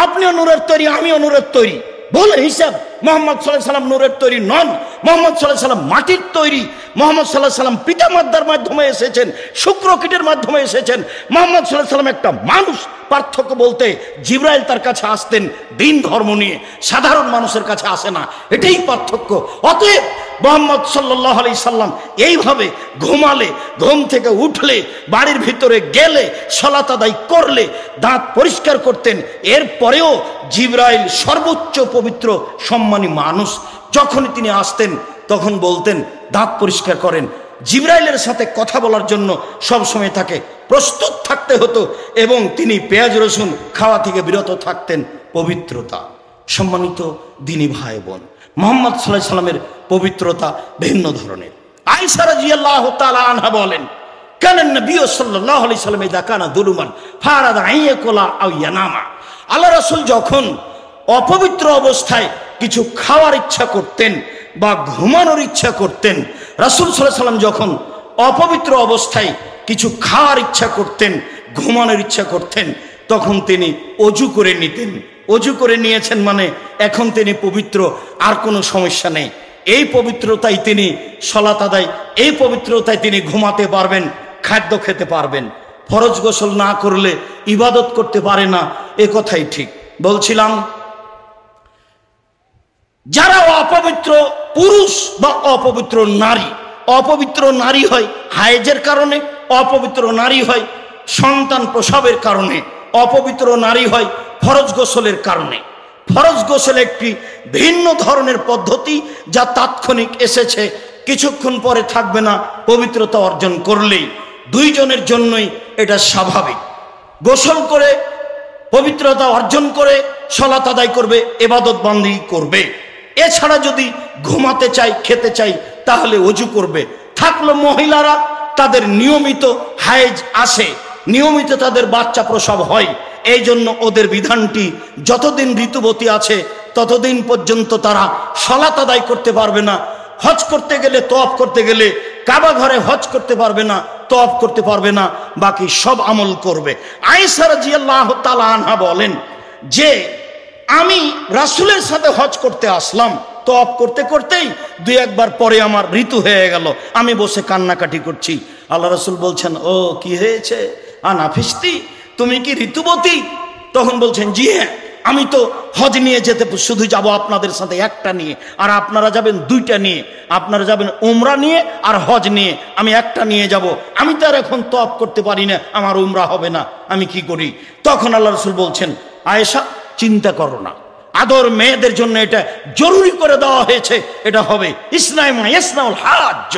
আপনিও নূরের তৈরি, আমিও নূরের তৈরি। বলে হিসাব মুহাম্মদ সাল্লাল্লাহু আলাইহি ওয়াসাল্লাম নূরের তৈরি নন, মুহাম্মদ সাল্লাল্লাহু আলাইহি ওয়াসাল্লাম মাটির তৈরি। মুহাম্মদ সাল্লাল্লাহু আলাইহি ওয়াসাল্লাম পিতা মাতার মাধ্যমে এসেছেন, শুক্রকীটের মাধ্যমে এসেছেন। মুহাম্মদ সাল্লাল্লাহু আলাইহি ওয়াসাল্লাম একটা মানুষ। পার্থক্য বলতে জিবরাইল তার কাছে আসতেন দিন ধর্ম নিয়ে, সাধারণ মানুষের কাছে আসে না, এটাই পার্থক্য। অতএব মুহাম্মদ সাল্লাল্লাহু আলাইহি সাল্লাম এইভাবে ঘুমালে, ঘুম থেকে উঠলে, বাড়ির ভিতরে গেলে, সালাত আদায় করলে দাঁত পরিষ্কার করতেন। এরপরেও জিবরাইল সর্বোচ্চ পবিত্র সম্মানী মানুষ, যখনই তিনি আসতেন তখন বলতেন দাঁত পরিষ্কার করেন। জিবরাইলের সাথে কথা বলার জন্য সবসময় তাকে প্রস্তুত থাকতে হতো এবং তিনি পেঁয়াজ রসুন খাওয়া থেকে বিরত থাকতেন। পবিত্রতা। সম্মানিত দ্বীনি ভাই বোন, মুহাম্মদ সাল্লাল্লাহু আলাইহি সাল্লামের পবিত্রতা ভিন্ন ধরনের। আয়েশা রাদিয়াল্লাহু তাআলা আনহা বলেন, কানা নবী সাল্লাল্লাহু আলাইহি সাল্লাম ইযা কানা যুলুমান ফারাদা আইয়াকুলা আও ইয়ানামা। আল্লাহ রাসূল যখন অপবিত্র অবস্থায় কিছু খাওয়ার ইচ্ছা করতেন বা ঘুমানোর ইচ্ছা করতেন, রাসূল সাল্লাল্লাহু আলাইহি সাল্লাম যখন অপবিত্র অবস্থায় কিছু খাওয়ার ইচ্ছা করতেন, ঘুমানোর ইচ্ছা করতেন, তখন তিনি অজু করে নিতেন। অজু করে নিয়েছেন মানে এখন তিনি পবিত্র, আর কোনো সমস্যা নেই। এই পবিত্রতায় তিনি সালাত আদায়, এই পবিত্রতায় তিনি ঘুমাতে পারবেন, খাদ্য খেতে পারবেন। ফরজ গোসল না করলে ইবাদত করতে পারে না, এ কথাই ঠিক। বলছিলাম, যারা অপবিত্র পুরুষ বা অপবিত্র নারী, অপবিত্র নারী হয় হায়েজের কারণে, অপবিত্র নারী হয় সন্তান প্রসবের কারণে, অপবিত্র নারী হয় ফরজ গোসলের কারণে। ফরজ গোসল একটি ভিন্ন ধরনের পদ্ধতি যা তাৎক্ষণিক এসেছে, কিছুক্ষণ পরে থাকবে না পবিত্রতা অর্জন করলেই। দুইজনের জন্যই এটা স্বাভাবিক। গোসল করে পবিত্রতা অর্জন করে সালাত আদায় করবে, ইবাদত বান্দি করবে। এছাড়া যদি ঘুমাতে চাই, খেতে চাই, তাহলে ওযু করবে। থাকলো মহিলারা, তাদের নিয়মিত হায়েজ আসে, নিয়মিত তাদের বাচ্চা প্রসব হয়, এই জন্য ওদের বিধানটি যতদিন ঋতুবতী আছে ততদিন পর্যন্ত তারা সালাত আদায় করতে পারবে না। হজ করতে গেলে, তওয়াফ করতে গেলে কাবা ঘরে হজ করতে পারবে না, তওয়াফ করতে পারবে না, বাকি সব আমল করবে। আয়েশা রাদিয়াল্লাহু তাআলা আনহা বলেন যে আমি রাসূলের সাথে হজ করতে আসলাম, তওয়াফ করতে করতেই দুই একবার পরে আমার ঋতু হয়ে গেল, আমি বসে কান্নাকাটি করছি। আল্লাহ রাসূল বলছেন, ও কি হয়েছে আনাফিস্তি, তুমি কি ঋতুবতী? তখন বলছেন, জি হ্যাঁ, আমি তো হজ নিয়ে যেতে শুধু যাব আপনাদের সাথে একটা নিয়ে, আর আপনারা যাবেন দুইটা নিয়ে, আপনারা যাবেন উমরা নিয়ে আর হজ নিয়ে, আমি একটা নিয়ে যাব। আমি তো আর এখন তওয়াফ করতে পারি না, আমার উমরা হবে না, আমি কি করি? তখন আল্লাহ রাসূল বলছেন, আয়েশা চিন্তা করো না, আদর মেয়েদের জন্য এটা জরুরি করে দেওয়া হয়েছে, এটা হবে। ইসলামা ইয়াসনাউল হাজ্জ,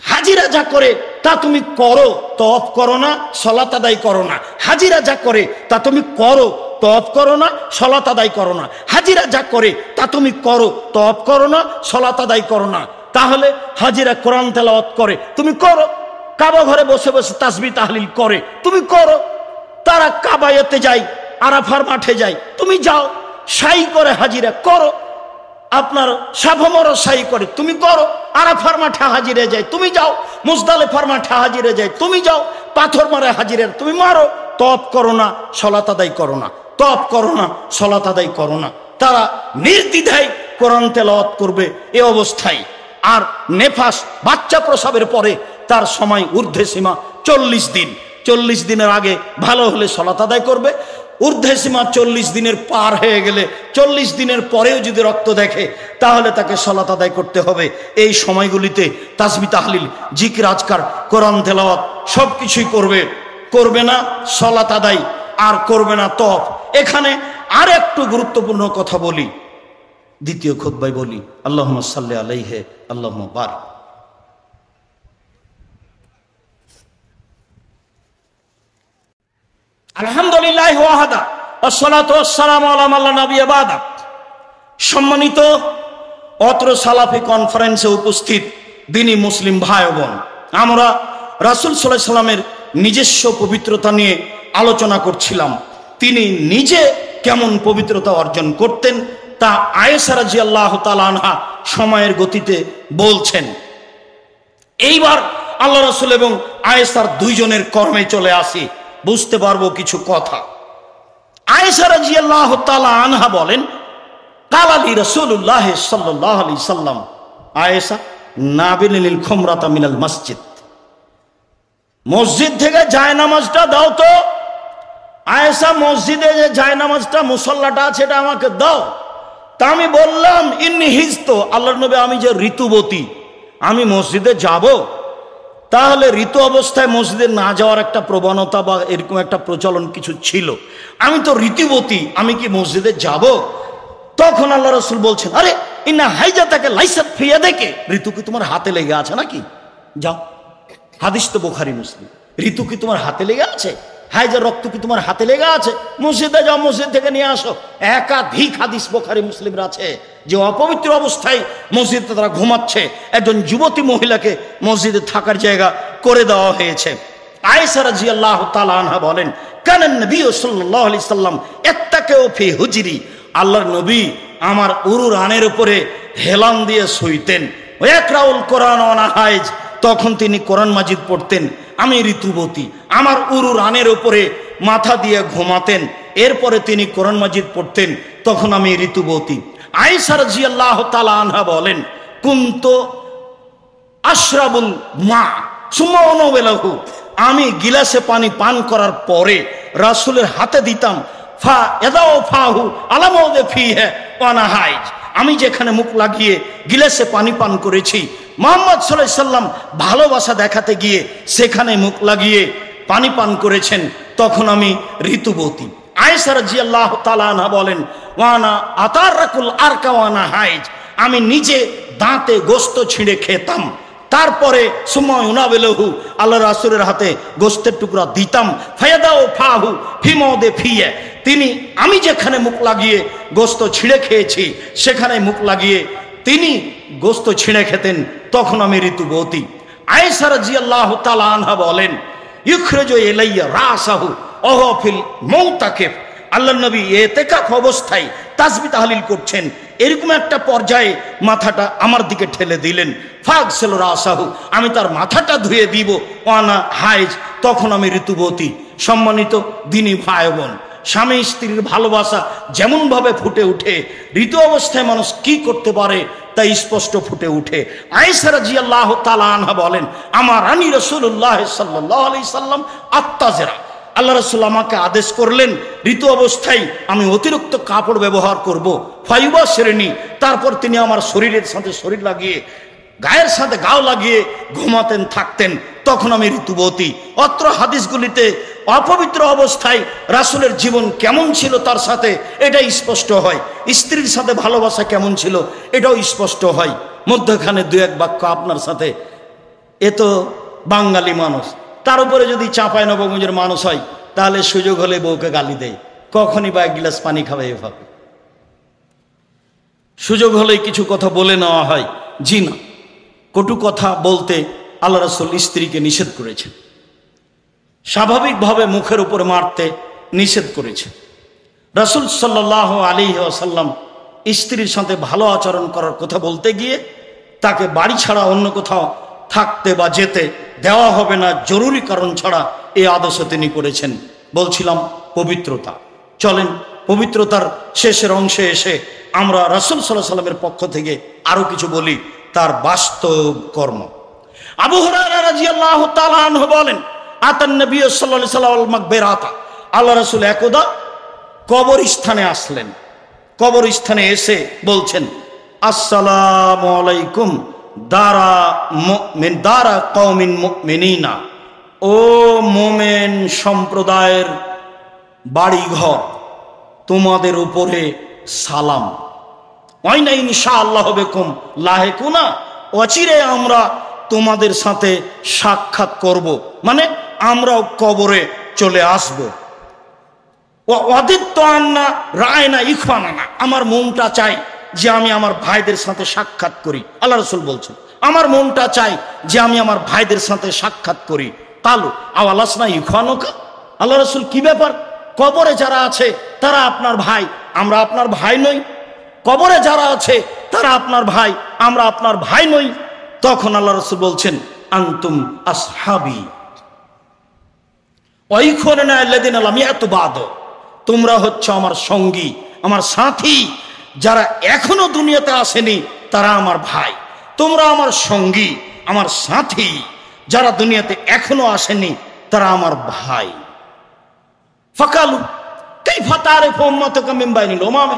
হাজিরা যা করে তা তুমি করো, তওয়াফ করো না, সালাত আদায় করো না। হাজিরা যা করে তা তুমি করো, তওয়াফ করো না, সালাত আদায় করো না। হাজিরা যা করে তা তুমি করো, তওয়াফ করো না, সালাত আদায় করো না। তাহলে হাজিরা কোরআন তেলাওয়াত করে, তুমি করো। কাবা ঘরে বসে বসে তাসবিহ তাহলিল করে, তুমি করো। তারা কাবায়তে যায়, আরাফার মাঠে যায়, তুমি যাও। সাই করে হাজিরা করো, আপনার সাফা সাই করে, তুমি করো। আরাফার মাঠে হাজিরে যায়, তুমি যাও। মুজদালিফার মাঠে হাজিরে যায়, তুমি যাও। পাথর মারে হাজিরে তুমি মারো। তওয়াফ করো না, সালাত আদায় করো না, তওয়াফ করো না, সালাত আদায় করো না। তারা নির্দ্বিধায় কোরআন তেলাওয়াত করবে এই অবস্থায়। আর নেফাস, বাচ্চা প্রসবের পরে তার সময় ঊর্ধ্বে সীমা 40 দিন। 40 দিনের আগে ভালো হলে সালাত আদায় করবে। ঊর্ধ্বে সীমা 40 দিনের পার হয়ে গেলে, 40 দিনের পরেও যদি রক্ত দেখে, তাহলে তাকে সালাত আদায় করতে হবে। এই সময়গুলিতে তাসবিহ তাহলিল, জিকির আজকার, কোরআন তেলাওয়াত সব কিছুই করবে। করবে না সালাত আদায়, আর করবে না তওয়াফ। এখানে আর একটু গুরুত্বপূর্ণ কথা বলি, দ্বিতীয় খুতবায় বলি। আল্লাহুম্মা সাল্লি আলাইহি আল্লাহুম্মা বারিক। আলহামদুলিল্লাহ ওয়াহদা ওয়াসসালাতু ওয়াসসালামু আলা মান লা নাবিয়্যা বাদা। সম্মানিত অত্র সালাফি কনফারেন্সে উপস্থিত দিনী মুসলিম ভাই বোন, আমরা রাসূল সাল্লাল্লাহু আলাইহি সাল্লামের নিজস্ব পবিত্রতা নিয়ে আলোচনা করছিলাম। তিনি নিজে কেমন পবিত্রতা অর্জন করতেন তা আয়েশা রাদিয়াল্লাহু তাআলা আনহা সময়ের গতিতে বলছেন। এইবার আল্লাহ রাসূল এবং আয়েশার দুইজনের কর্মে চলে আসি, বুঝতে পারবো কিছু কথা। আয়েশা রাদিয়াল্লাহু তাআলা আনহা বলেন, কালা লি রাসূলুল্লাহ সাল্লাল্লাহু আলাইহি সাল্লাম, আয়েশা নাবিলিল খুমরাতা মিনাল মসজিদ, মসজিদ থেকে জায়নামাজটা দাও তো। আয়েশা, মসজিদে যে জায়নামাজটা, মুসল্লাটা আছে, এটা আমাকে দাও। তা আমি বললাম, ইন্নী হিজতু, আল্লাহর নবী আমি যে ঋতুবতী, আমি মসজিদে যাব। তাহলে ঋতু অবস্থায় মসজিদে না যাওয়ার একটা প্রবণতা বা এরকম একটা প্রচলন কিছু ছিল। আমি তো ঋতুবতী, আমি কি মসজিদে যাব? তখন আল্লাহ রাসূল বলছেন, আরে ইন্না হাইজাতাকা লাইসাত ফি ইয়াদিকা, ঋতু কি তোমার হাতে লেগে আছে নাকি? যাও, হাদিস তো বুখারী মুসলিম। ঋতু কি তোমার হাতে লেগে আছে? হাইজার রক্ত কি তোমার হাতে লেগে আছে? মসজিদে যাও, মসজিদ থেকে নিয়ে আসো। একাধিক হাদিস বুখারী মুসলিমের আছে যে অপবিত্র অবস্থায় মসজিদে তারা ঘুমাচ্ছে, একজন যুবতী মহিলাকে মসজিদে থাকার জায়গা করে দেওয়া হয়েছে। আয়েশা রাদিয়াল্লাহু তাআলা আনহা বলেন, কানান নবী সাল্লাল্লাহু আলাইহি সাল্লাম ইত্তাকাউ ফি হুজরি, আল্লাহর নবী আমার উরু রানের উপরে হেলান দিয়ে শুইতেন। ওয়াকরাউল কোরআন ওয়া হাইজ, তখন তিনি কোরআন মাজিদ পড়তেন। আমি ঋতুবতী, আমার উরু রানের উপরে মাথা দিয়ে ঘুমাতেন, এরপরে তিনি কোরআন মাজিদ পড়তেন, তখন আমি ঋতুবতী। আয়েশা রাদিয়াল্লাহু তাআলা আনহা বলেন, কুনতু আশরাবুল মা সুম্মা উনাওয়ালাহু, আমি গিলাসে পানি পান করার পরে রাসূলের হাতে দিতাম। ফা ইয়াদাউ ফাহু আলা মাওদি ফিহি ওয়া নাহাইজ, আমি যেখানে মুখ লাগিয়ে গিলাসে পানি পান করেছি, মুহাম্মদ সাল্লাল্লাহু আলাইহি সাল্লাম ভালোবাসা দেখাতে গিয়ে সেখানে মুখ লাগিয়ে পানি পান করেছেন, তখন আমি ঋতুবতী। আয়েশা রাদিয়াল্লাহু তাআলা আনহা বলেন, ওয়ানা আতারাকুল আরকা ওয়া নাহাইজ, আমি নিজে দাঁতে গোশত ছিঁড়ে খেতাম, তারপরে সুম্মা ইউনাবিলহু, আল্লাহ রাসূলের হাতে গোশতের টুকরা দিতাম। ফায়াদাউ ফাহু ফিমদে ফিয়ে, তিনি আমি যেখানে মুখ লাগিয়ে গোশত ছিঁড়ে খেয়েছি সেখানে মুখ লাগিয়ে তিনি গোশত ছিঁড়ে খেতেন, তখন আমি ঋতুবতী। আয়েশা রাদিয়াল্লাহু তাআলা আনহা বলেন, ইখরাজু ইলাইয়া রাসাহু ওয়া ফিল মুতাকিফ, আল্লাহর নবী ইতিকাফ অবস্থায় তাসবিহ তাহলিল করছেন, এরকম একটা পর্যায়ে মাথাটা আমার দিকে ঠেলে দিলেন। ফাগসিল রাসাহু, আমি তার মাথাটা ধুয়ে দিব। ওয়ানা হাইজ, তখন আমি ঋতুবতী। সম্মানিত দিনী ভাই বোন, স্বামী স্ত্রীর ভালোবাসা যেমনভাবে ফুটে উঠে, ঋতু অবস্থায় মানুষ কি করতে পারে তাই স্পষ্ট ফুটে উঠে। আয়েশা রাদিয়াল্লাহু তাআলা আনহা বলেন, আমার রানী রাসূলুল্লাহ সাল্লাল্লাহু আলাইহি সাল্লাম আত্তাজেরা, আল্লাহ রাসূল আমাকে আদেশ করলেন ঋতু অবস্থায় আমি অতিরিক্ত কাপড় ব্যবহার করব। ফাইবা শ্রেণী, তারপর তিনি আমার শরীরের সাথে শরীর লাগিয়ে গায়ের সাথে গাও লাগিয়ে ঘুমাতেন থাকতেন, তখন আমি ঋতুবতী। অত্র হাদিসগুলিতে অপবিত্র অবস্থায় রাসূলের জীবন কেমন ছিল তার সাথে এটাই স্পষ্ট হয়, স্ত্রীর সাথে ভালোবাসা কেমন ছিল এটাও স্পষ্ট হয়। মধ্যখানে দু এক বাক্য আপনার সাথে, এ তো বাঙালি মানুষ, তার উপরে যদি চাঁপাই নবগঞ্জের মানুষ হয় তাহলে সুযোগ হলে বউকে গালি দেয়, কখনই বা এক গিলাস পানি খাবে এভাবে, সুযোগ হলেই কিছু কথা বলে নেওয়া হয়। জি না, কটু কথা বলতে আল্লাহ রাসূল স্ত্রীকে নিষেধ করেছেন, স্বাভাবিকভাবে মুখের উপর মারতে নিষেধ করেছেন। রাসূল সাল্লাল্লাহু আলাইহি ওয়াসাল্লাম স্ত্রীর সাথে ভালো আচরণ করার কথা বলতে গিয়ে তাকে বাড়ি ছাড়া অন্য কোথাও থাকতে বা যেতে দেওয়া হবে না জরুরি কারণ ছাড়া, এই আদেশ তিনি করেছেন। বলছিলাম পবিত্রতা। চলেন পবিত্রতার শেষের অংশে এসে আমরা রাসূল সাল্লাল্লাহু আলাইহি ওয়াসাল্লামের পক্ষ থেকে আরো কিছু বলি, তার বাস্তব কর্ম। আবু হুরায়রা রাদিয়াল্লাহু তাআলা আনহু বলেন, আতান নবী সাল্লাল্লাহু আলাইহি ওয়াসাল্লাম মাকবেরাতা, আল্লাহ রাসূল একদা কবরস্থানে আসলেন। কবরস্থানে এসে বলছেন, আসসালামু আলাইকুম দারা মুমিন দারা কওমিন মুমিনিনা, ও মুমিন সম্প্রদায়ের বাড়িঘর, তোমাদের উপরে সালাম। ওয়াইনা ইনশাআল্লাহ বিকুম লাহিকুনা, অচিরে আমরা তোমাদের সাথে সাক্ষাৎ করব, মানে আমরাও কবরে চলে আসব। ওয়াদিত্তু আন্না রায়না ইখওয়ানানা, আমার মনটা চাই যে আমি আমার ভাইদের সাথে সাক্ষাৎ করি। আল্লাহ রাসূল বলছেন, আমার মনটা চাই যে আমি আমার ভাইদের সাথে সাক্ষাৎ করি। কালু আওয়ালাসনা ইখওয়ানুকা, আল্লাহ রাসূল কি ব্যাপার, কবরে যারা আছে তারা আপনার ভাই, আমরা আপনার ভাই নই? কবরে যারা আছে তারা আপনার ভাই, আমরা আপনার ভাই নই? তখন আল্লাহ রাসূল বলছেন, আনতুম আসহাবি ওয়া ইখওয়ানুনা আল্লাযিনা লাম ইয়াতবাদু, তোমরা হচ্ছে আমার সঙ্গী, আমার সাথী, যারা এখনো দুনিয়াতে আসেনি তারা আমার ভাই। তোমরা আমার সঙ্গী, আমার সাথী, যারা দুনিয়াতে এখনো আসেনি তারা আমার ভাই। ফাকালু কাইফা তারিফু উম্মাতাকা মিন বাইনিল উমাম,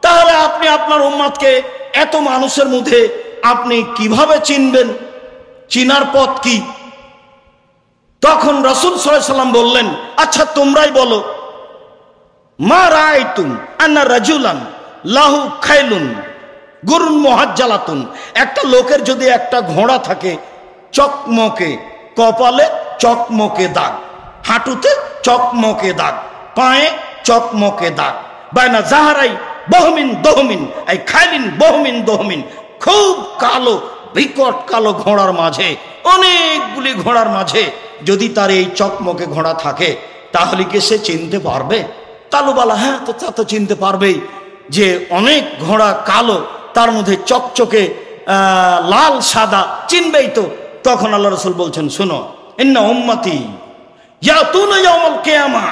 তাহলে আপনি আপনার উম্মতকে এত মানুষের মধ্যে আপনি কিভাবে চিনবেন, চিনার পথ কি? তখন রাসূল সাল্লাল্লাহু আলাইহি ওয়াসাল্লাম বললেন, আচ্ছা তোমরাই বলো, মা রাআইতুম আন্না রাজুলান লাহু খাইলুন গুরুন মুহাজ্জালাতুন, একটা লোকের যদি একটা ঘোড়া থাকে চকমকে, কপালে চকমকে দাগ, হাঁটুতে চকমকে দাগ, পায়ে চকমকে দাগ, বাইনা জাহারাই বহমিন দহমিন, এই খাইলিন বহমিন দহমিন, খুব কালো বিকট কালো ঘোড়ার মাঝে, অনেকগুলি ঘোড়ার মাঝে যদি তার এই চকমকে ঘোড়া থাকে তাহলে কি সে চিনতে পারবে? কালোবালা, হ্যাঁ তো তা তো চিনতে পারবেই যে অনেক ঘোড়া কালো, তার মধ্যে চকচকে লাল সাদা, চিনবেই তো। তখন আল্লাহ রাসূল বলছেন, শোনো, ইন্না উম্মতি ইয়াতুনা ইয়াউমাল কিয়ামা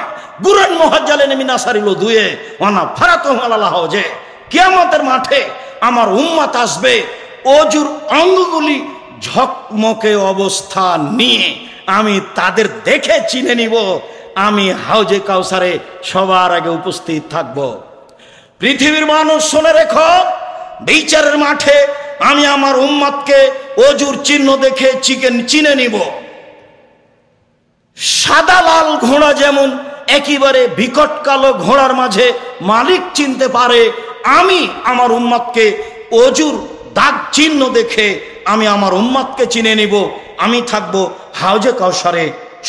গুরান মুহাজ্জালিন মিন আসারিল উযুয়ে ওয়া নাফারাতুহু আলাল হাওজে, কিয়ামতের মাঠে আমার উম্মত আসবে অজুর অঙ্গগুলি ঝকমকে অবস্থা নিয়ে, আমি তাদের দেখে চিনে নিব, আমি হাউজে কাউসারে সবার আগে উপস্থিত থাকব। পৃথিবীর মানুষ শুনে রেখো, বিচারের মাঠে আমি আমার উম্মতকে অজুর চিহ্ন দেখে চিনে নিব। সাদা লাল ঘোড়া যেমন একেবারে বিকট কালো ঘোড়ার মাঝে মালিক চিনতে পারে, আমি আমার উম্মতকে অজুর দাগ চিহ্ন দেখে আমি আমার উম্মতকে চিনে নিব, আমি থাকব হাউজে কাউসারে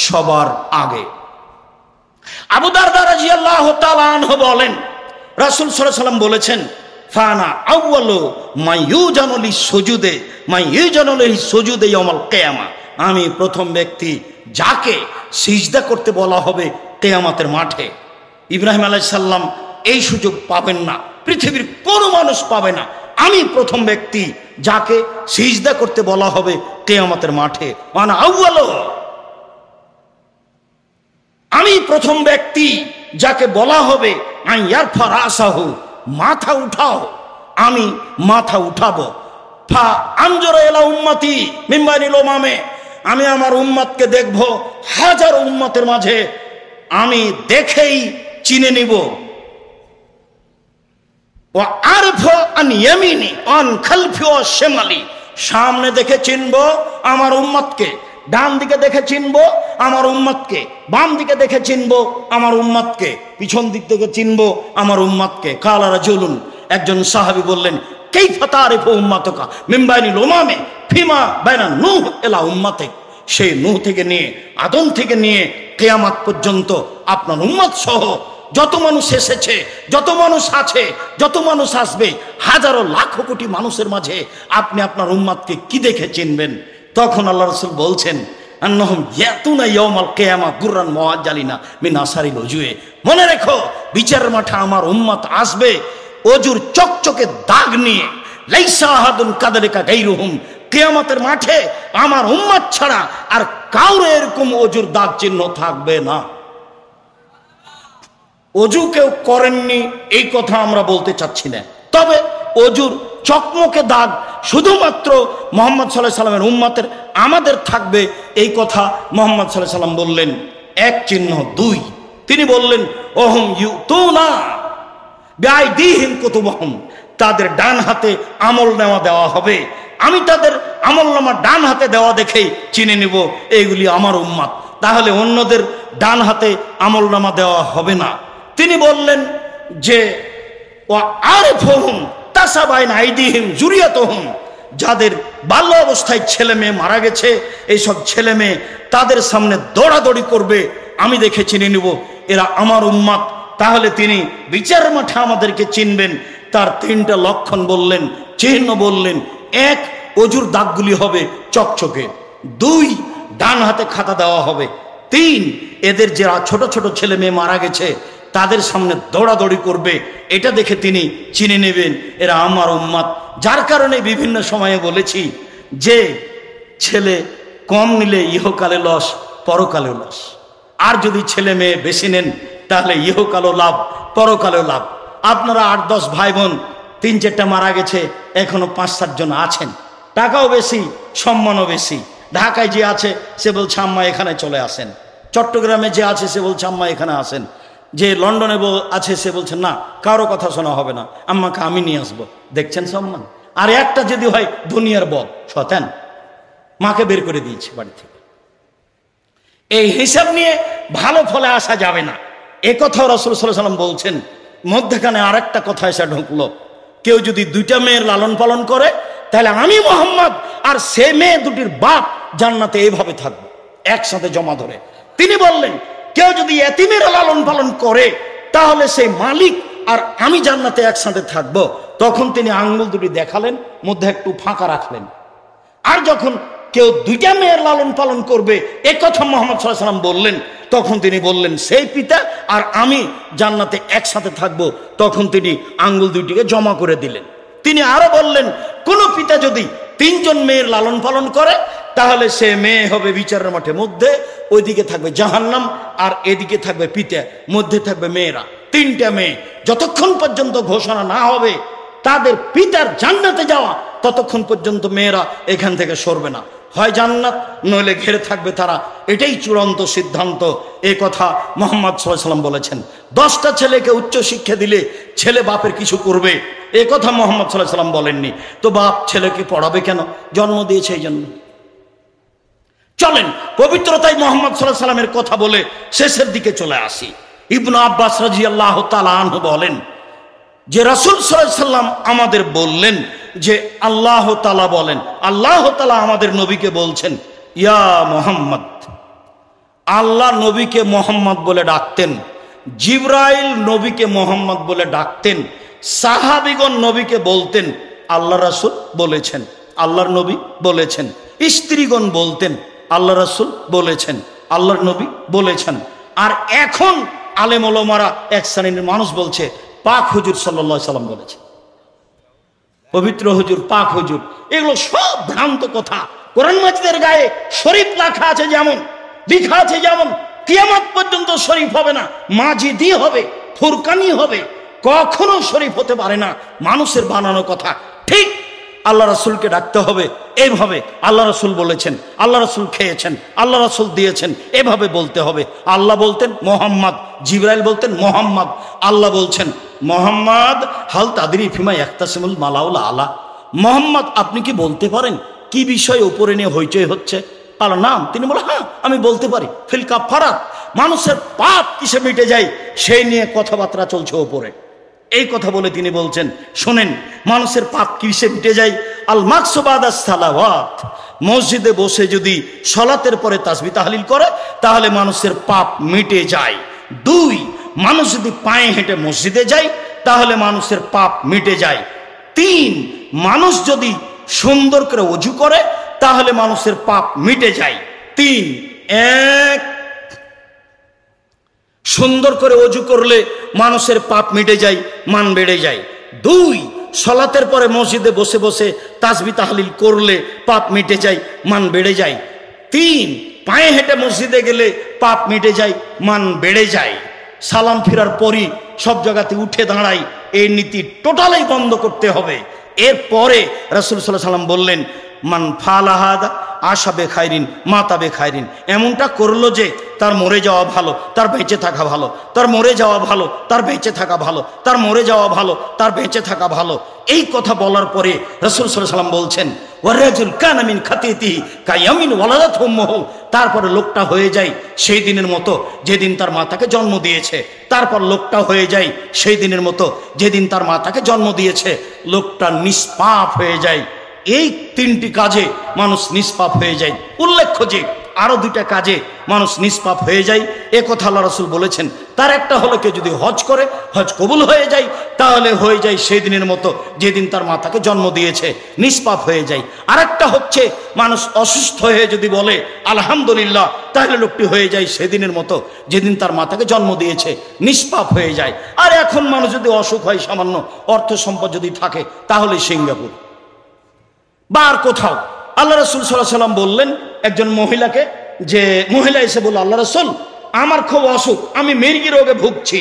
সবার আগে। আবু দারদা রাদিয়াল্লাহু তাআলা আনহু বলেন, রাসূল সাল্লাল্লাহু আলাইহি ওয়াসাল্লাম বলেছেন, ফানা আউয়ালু মা ইউজানু লিসুজুদে মা ইউজানু লিসুজুদে ইয়াউমাল কিয়ামা, আমি প্রথম ব্যক্তি যাকে সিজদা করতে বলা হবে কিয়ামতের মাঠে। ইব্রাহিম আলাইহিস সালাম এই সুযোগ পাবেন না, পৃথিবীর কোনো মানুষ পাবে না। আমি প্রথম ব্যক্তি যাকে সিজদা করতে বলা হবে কিয়ামতের মাঠে। মানা আউয়ালু, আমি প্রথম ব্যক্তি যাকে বলা হবে আইয়ারফা রাসাহু, মাথা উঠাও, আমি মাথা উঠাবো। ফা আনজুরু ইলা উম্মতি মিন বাইনিল উমামে, আমি আমার উম্মতকে দেখব হাজার উম্মতের মাঝে, আমি দেখেই চিনে নিব। ওয়া আরফু আন ইয়ামিনি আন খালফি ওয়া শিমালি, সামনে দেখে চিনবো আমার উম্মতকে, ডান দিকে দেখে চিনবো আমার উম্মতকে, বাম দিকে দেখে চিনবো আমার উম্মতকে, পিছন দিক থেকে চিনবো আমার উম্মতকে। কালা রাজুলুন, একজন সাহাবী বললেন, কাইফা তারিফু উম্মাতুকা মিন বাইনিল উমামে ফিমা বাইনা নূহ ইলা উম্মাতিক, সেই নূহ থেকে নিয়ে আদম থেকে নিয়ে কিয়ামত পর্যন্ত আপনার উম্মত সহ যত মানুষ এসেছে, যত মানুষ আছে, যত মানুষ আসবে, হাজারো লাখো কোটি মানুষের মাঝে আপনি আপনার উম্মতকে কি দেখে চিনবেন? তখন আল্লাহ রাসূল বলছেন, আন্নাহুম ইয়াতুনা ইয়াউমাল কিয়ামা গুররান মুআজ্জালিনা মিন আসারিল উজুয়ে, মনে রেখো বিচারের মাঠে আমার উম্মত আসবে অজুর চকচকে দাগ নিয়ে। লাইসা আহাদুন কাযালিকা গায়রুহুম, কিয়ামতের মাঠে আমার উম্মত ছাড়া আর কাউরে এরকম অজুর দাগ চিহ্ন থাকবে না। অজু কেউ করেননি এই কথা আমরা বলতে চাচ্ছি না, তবে অজুর চকমকে দাগ শুধুমাত্র মুহাম্মদ সাল্লাল্লাহু আলাইহি সাল্লামের উম্মতের আমাদের থাকবে এই কথা মুহাম্মদ সাল্লাল্লাহু আলাইহি সাল্লাম বললেন। এক চিহ্ন। দুই, তিনি বললেন, ওহুম ইউতুনা বিআইদিহিম কুতুবহুম, তাদের ডান হাতে আমল নামা দেওয়া হবে, আমি তাদের আমল নামা ডান হাতে দেওয়া দেখেই চিনে নিব এইগুলি আমার উম্মত, তাহলে অন্যদের ডান হাতে আমল নামা দেওয়া হবে না। তিনি বললেন যে ওয়া আরিফুহুম তাসাবাইন আইদিহিম যুরিয়াতুহুম, যাদের বাল্য অবস্থায় ছেলে মেয়ে মারা গেছে, এইসব ছেলে মেয়ে তাদের সামনে দৌড়াদৌড়ি করবে, আমি দেখে চিনে নিব এরা আমার উম্মত। তাহলে তিনি বিচারের মাঠে আমাদেরকে চিনবেন। তার তিনটা লক্ষণ বললেন, চিহ্ন বললেন। এক, অজুর দাগগুলি হবে চকচকে। দুই, ডান হাতে খাতা দেওয়া হবে। তিন, এদের যারা ছোট ছোট ছেলে মেয়ে মারা গেছে তাদের সামনে দৌড়াদৌড়ি করবে, এটা দেখে তিনি চিনে নেবেন এরা আমার উম্মত। যার কারণে বিভিন্ন সময়ে বলেছি যে ছেলে কম নিলে ইহকালে লস, পরকালে লস, আর যদি ছেলে মেয়ে বেশি নেন তাহলে ইহকালও লাভ, পরকালেও লাভ। আপনারা 8-10 ভাই বোন, 3-4টা মারা গেছে, এখনো 5-7 জন আছেন, টাকাও বেশি, সম্মানও বেশি। ঢাকায় যে আছে সে বলছে আম্মা এখানে চলে আসেন, চট্টগ্রামে যে আছে সে বলছে আম্মা এখানে আসেন, যে লন্ডনে আছে সে বলছে না কারো কথা শোনা হবে না, আম্মাকে আমি নিয়ে আসবো। দেখছেন সম্মান। আর একটা যদি হয় দুনিয়ার বদ শয়তান, মাকে বের করে দিয়েছে বাড়ি থেকে। এই হিসাব নিয়ে ভালো ফলে আসা যাবে না, এ কথাও রাসূল সাল্লাল্লাহু আলাইহি ওয়াসাল্লাম বলছেন। মধ্যখানে আরেকটা কথা এসে ঢুকলো, কেউ যদি 2টা মেয়ের লালন পালন করে তাহলে আমি মুহাম্মদ আর সে মেয়ে দুটির বাপ জান্নাতে এইভাবে থাকবো একসাথে জমা ধরে। তিনি বললেন কেউ যদি এতিমের লালন পালন করে তাহলে সেই মালিক আর আমি জান্নাতে একসাথে থাকবো। তখন তিনি আঙ্গুল দুটি দেখালেন, মধ্যে একটু ফাঁকা রাখলেন। আর যখন কেউ 2টা মেয়ের লালন পালন করবে এ কথা মুহাম্মদ সাল্লাল্লাহু আলাইহি ওয়াসাল্লাম বললেন, তখন তিনি বললেন সেই পিতা আর আমি জান্নাতে একসাথে থাকবো। তখন তিনি আঙ্গুল দুটিকে জমা করে দিলেন। তিনি আরো বললেন কোন পিতা যদি 3 জন মেয়ের লালন পালন করে তাহলে সে মেয়ে হবে বিচারের মাঠে মধ্যে, ওইদিকে থাকবে জাহান্নাম আর এদিকে থাকবে পিতা, মধ্যে থাকবে মেয়েরা। 3টা মেয়ে যতক্ষণ পর্যন্ত ঘোষণা না হবে তাদের পিতার জান্নাতে যাওয়া, ততক্ষণ পর্যন্ত মেয়েরা এখান থেকে সরবে না, হয় জান্নাত নইলে ঘেরে থাকবে তারা। এটাই চূড়ান্ত সিদ্ধান্ত। এই কথা মুহাম্মদ সাল্লাল্লাহু আলাইহি ওয়াসাল্লাম বলেছেন। 10টা ছেলেকে উচ্চ শিক্ষা দিলে ছেলে বাপের কিছু করবে, এ কথা মুহাম্মদ সাল্লাল্লাহু আলাইহি ওয়াসাল্লাম বলেননি। তো বাপ ছেলেকে পড়াবে কেন? জন্ম দিয়েছে এই জন্য। চলেন পবিত্রতায় মুহাম্মদ সাল্লাল্লাহু আলাইহি ওয়াসাল্লামের কথা বলে শেষের দিকে চলে আসি। ইবনে আব্বাস রাদিয়াল্লাহু তাআলা আনহু বলেন যে রাসূল সাল্লাল্লাহু আলাইহি ওয়াসাল্লাম আমাদের বললেন যে আল্লাহ তাআলা বলেন, আল্লাহ তাআলা আমাদের নবীকে বলছেন ইয়া মুহাম্মদ। আল্লাহ নবীকে মোহাম্মদ বলে ডাকতেন, জিবরাইল নবীকে মোহাম্মদ বলে ডাকতেন, সাহাবীগণ নবীকে বলতেন আল্লাহ রাসূল বলেছেন, আল্লাহর নবী বলেছেন। স্ত্রীগণ বলতেন আল্লাহ রাসূল বলেছেন, আল্লাহর নবী বলেছেন। আর এখন আলেম ওলামারা এক শ্রেণীর মানুষ বলছে পাক হুজুর সাল্লাল্লাহু আলাইহি সাল্লাম বলেছে, পবিত্র হুজুর, পাক হুজুর। এগুলো সব ভ্রান্ত কথা। কোরআন মাজিদের গায়ে শরীফ লেখা আছে, যেমন লেখা আছে, যেমন কিয়ামত পর্যন্ত শরীফ হবে না, মাজিদি হবে, ফুরকানি হবে, কখনো শরীফ হতে পারে না। মানুষের বানানো কথা। ঠিক আল্লাহ রাসূলকে ডাকতে হবে এইভাবে, আল্লাহ রাসূল বলেছেন, আল্লাহ রাসূল খেয়েছেন, আল্লাহ রাসূল দিয়েছেন, এভাবে বলতে হবে। আল্লাহ বলতেন মোহাম্মদ, জিবরাইল বলতেন মোহাম্মদ। আল্লাহ বলছেন মোহাম্মদ হাল তাদরি ফিমা ইয়াক্তাসিমুল মালাউল আলা। মোহাম্মদ আপনি কি বলতে পারেন কি বিষয় উপরে নিয়ে হইচই হচ্ছে? আল্লাহ নাম, তিনি বলে হ্যাঁ আমি বলতে পারি। ফিল কাফারাত, মানুষের পাপ কিসে মিটে যায় সেই নিয়ে কথাবার্তা চলছে ওপরে। এই কথা বলে তিনি বলছেন শোনেন, মানুষের পাপ কিসে মিটে যায়? আল মাকসুবাদাস সালাওয়াত, মসজিদে বসে যদি সালাতের পরে তাসবিহ তাহলিল করে তাহলে মানুষের পাপ মিটে যায়। 2, মানুষ যদি পায়ে হেঁটে মসজিদে যায় তাহলে মানুষের পাপ মিটে যায়। 3, মানুষ যদি সুন্দর করে ওযু করে তাহলে মানুষের পাপ মিটে যায়। 3, 1, সুন্দর করে ওযু করলে মানুষের পাপ মিটে যায়, মান বেড়ে যায়। 2, সালাতের পরে মসজিদে বসে বসে তাসবিহ তাহলিল করলে পাপ মিটে যায়, মান বেড়ে যায়। 3, পায়ে হেঁটে মসজিদে গেলে পাপ মিটে যায়, মান বেড়ে যায়। সালাম ফিরার পরই সব জায়গাতে উঠে দাঁড়াই, এই নীতি টোটালি বন্ধ করতে হবে। এরপরে রাসূল সাল্লাল্লাহু আলাইহি ওয়াসাল্লাম বললেন মান ফালাহাদা আশাবে খায়রিন মাতাবে খায়রিন, এমনটা করলো যে তার মরে যাওয়া ভালো, তার বেঁচে থাকা ভালো, তার মরে যাওয়া ভালো, তার বেঁচে থাকা ভালো, তার মরে যাওয়া ভালো, তার বেঁচে থাকা ভালো। এই কথা বলার পরে রাসূল সাল্লাল্লাহু আলাইহি ওয়াসাল্লাম বলছেন ওয়ারাজুল কানা মিন খাতিতিহি কায়ামিন ওয়ালাদাত উম্মুহু, তারপরে লোকটা হয়ে যায় সেই দিনের মতো যেদিন তার মাতাকে জন্ম দিয়েছে। তারপর লোকটা হয়ে যায় সেই দিনের মতো যেদিন তার মাতাকে জন্ম দিয়েছে। লোকটা নিষ্পাপ হয়ে যায়। এই 3টি কাজে মানুষ নিষ্পাপ হয়ে যায়। উল্লেখ্য যে আরো 2টা কাজে মানুষ নিষ্পাপ হয়ে যায়, এ কথা আল্লাহ রাসূল বলেছেন। তার একটা হলো কেউ যদি হজ করে, হজ কবুল হয়ে যায়, তাহলে হয়ে যায় সেই দিনের মতো যেদিন তার মাতাকে জন্ম দিয়েছে, নিষ্পাপ হয়ে যায়। আরেকটা হচ্ছে মানুষ অসুস্থ হয়ে যদি বলে আলহামদুলিল্লাহ, তাহলে লোকটি হয়ে যায় সেদিনের মতো যেদিন তার মাতাকে জন্ম দিয়েছে, নিষ্পাপ হয়ে যায়। আর এখন মানুষ যদি অসুখ হয়, সামান্য অর্থ সম্পদ যদি থাকে, তাহলে সিঙ্গাপুর বা আর কোথাও। আল্লাহ রাসূল সাল্লাল্লাহু আলাইহি ওয়াসাল্লাম বললেন একজন মহিলাকে, যে মহিলা এসে বলল আল্লাহ রাসূল আমার খুব অসুখ, আমি মির্গি রোগে ভুগছি,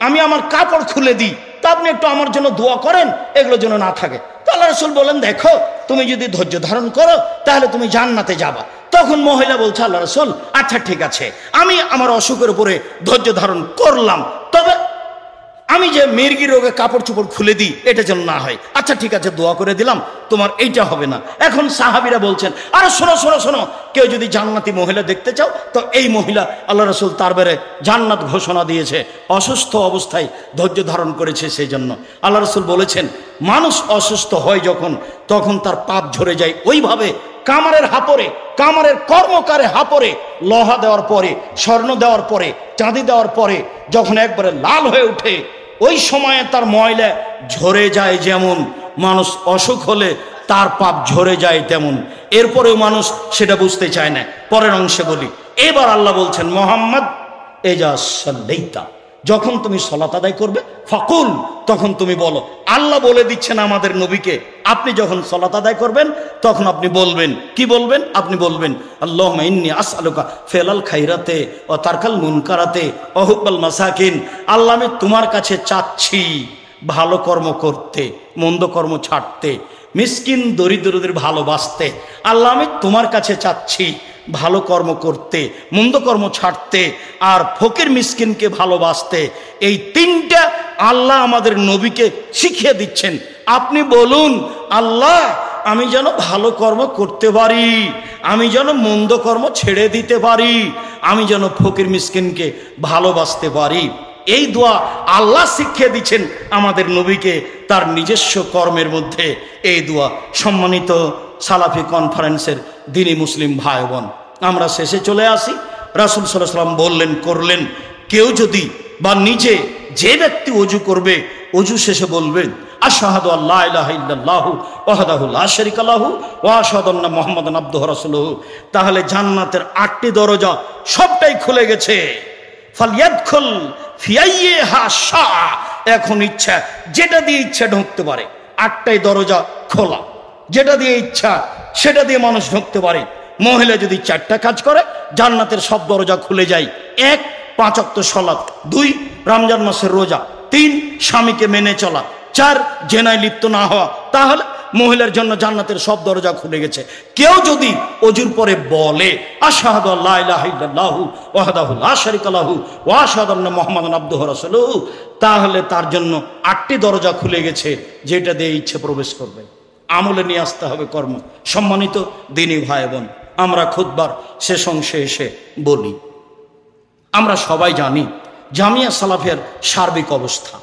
আমি আমার কাপড় খুলে দিই, তা আপনি একটু আমার জন্য দোয়া করেন এগুলো যেন না থাকে। তো আল্লাহ রাসূল বলেন দেখো তুমি যদি ধৈর্য ধারণ করো তাহলে তুমি জান্নাতে যাবা। তখন মহিলা বলছে আল্লাহ রাসূল আচ্ছা ঠিক আছে, আমি আমার অসুখের উপরে ধৈর্য ধারণ করলাম, তবে আমি যে মির্গি রোগে কাপড় চোপড় খুলে দিই এটা যেন না হয়। আচ্ছা ঠিক আছে, দোয়া করে দিলাম, তোমার এইটা হবে না। এখন সাহাবীরা বলছেন আরে শোনো শোনো শোনো, কেউ যদি জান্নাতি মহিলা দেখতে চাও তো এই মহিলা, আল্লাহ রাসূল তার বেরে জান্নাত ঘোষণা দিয়েছে, অসুস্থ অবস্থায় ধৈর্য ধারণ করেছে। সেই জন্য আল্লাহ রাসূল বলেছেন মানুষ অসুস্থ হয় যখন, তখন তার পাপ ঝরে যায় ওইভাবে কামারের হাপরে, কামারের কর্মকারে হাপরে লোহা দেওয়ার পরে, স্বর্ণ দেওয়ার পরে, চাঁদি দেওয়ার পরে যখন একবারে লাল হয়ে ওঠে, ওই সময়ে তার ময়লা ঝরে যায়। যেমন মানুষ অসুখ হলে তার পাপ ঝরে যায় তেমন। এরপরেও মানুষ সেটা বুঝতে চায় না। পরের অংশে বলি, এবার আল্লাহ বলছেন মোহাম্মদ এজা সাল্লাইতা, যখন তুমি সালাত আদায় করবে ফাকুল, তখন তুমি বলো। আল্লাহ বলে দিচ্ছেন আমাদের নবীকে আপনি যখন সালাত আদায় করবেন তখন আপনি বলবেন, কি বলবেন? আপনি বলবেন আল্লাহুম্মা ইন্নী আসআলুকা ফিলাল খাইরাতে ওয়া তারকাল মুনকারাতে ওয়া হুব্বাল মাসাকিন, আল্লাহ আমি তোমার কাছে চাচ্ছি ভালো কর্ম করতে, মন্দ কর্ম ছাড়তে, মিসকিন দরিদ্রদের ভালোবাসতে। আল্লাহ আমি তোমার কাছে চাচ্ছি ভালো কর্ম করতে, মন্দ কর্ম ছাড়তে, আর ফকির মিসকিনকে ভালোবাসতে। এই 3টা আল্লাহ আমাদের নবীকে শিখিয়ে দিচ্ছেন। আপনি বলুন আল্লাহ আমি যেন ভালো কর্ম করতে পারি, আমি যেন মন্দ কর্ম ছেড়ে দিতে পারি, আমি যেন ফকির মিসকিনকে ভালোবাসতে পারি। এই দোয়া আল্লাহ শিখিয়ে দিচ্ছেন আমাদের নবীকে তার নিজস্ব কর্মের মধ্যে এই দোয়া। সম্মানিত সালাফি কনফারেন্সের দিনী মুসলিম ভাই বোন, আমরা শেষে চলে আসি। রাসূল সাল্লাল্লাহু আলাইহি ওয়াসাল্লাম বললেন, করলেন, কেউ যদি বা নিজে যে ব্যক্তি ওযু করবে, ওযু শেষে বলবেন আশহাদু আল্লা ইলাহা ইল্লাল্লাহু ওয়াহদাহু লা শারীকা লাহু ওয়া আশহাদু আন্না মুহাম্মাদান আবদুহু রাসূলুহু, তাহলে জান্নাতের 8টি দরজা সবটাই খুলে গেছে। ফালইয়াদখুল ফি আইয়িহা শা, এখন ইচ্ছা যেটা দিয়ে ইচ্ছা ঢুকতে পারে। 8টাই দরজা খোলা, যেটা দিয়ে ইচ্ছা সেটা দিয়ে মানুষ ঢুকতে পারে। মহিলা যদি 4টা কাজ করে জান্নাতের সব দরজা খুলে যায়। 1, 5 ওয়াক্ত সালাত, 2, রমজান মাসের রোজা, 3, স্বামীকে মেনে চলা, 4, জেনায় লিপ্ত না হওয়া, তাহলে মহিলার জন্য জান্নাতের সব দরজা খুলে গেছে। কেউ যদি ওযুর পরে বলে আশহাদু আল্লা ইলাহা ইল্লাল্লাহু ওয়াহদাহু লা শারীকা লাহু ওয়া আশহাদু আন্না মুহাম্মাদান আবদুহু রাসূলুহু, তাহলে তার জন্য 8টি দরজা খুলে গেছে, যেটা দিয়ে ইচ্ছে প্রবেশ করবে। আমলে নিয়ে আসতে হবে কর্ম। সম্মানিত দিনী ভাই বোন, আমরা খুতবার শেষ অংশে এসে বলি, আমরা সবাই জানি জামিয়া সালাফিয়ার সার্বিক অবস্থা।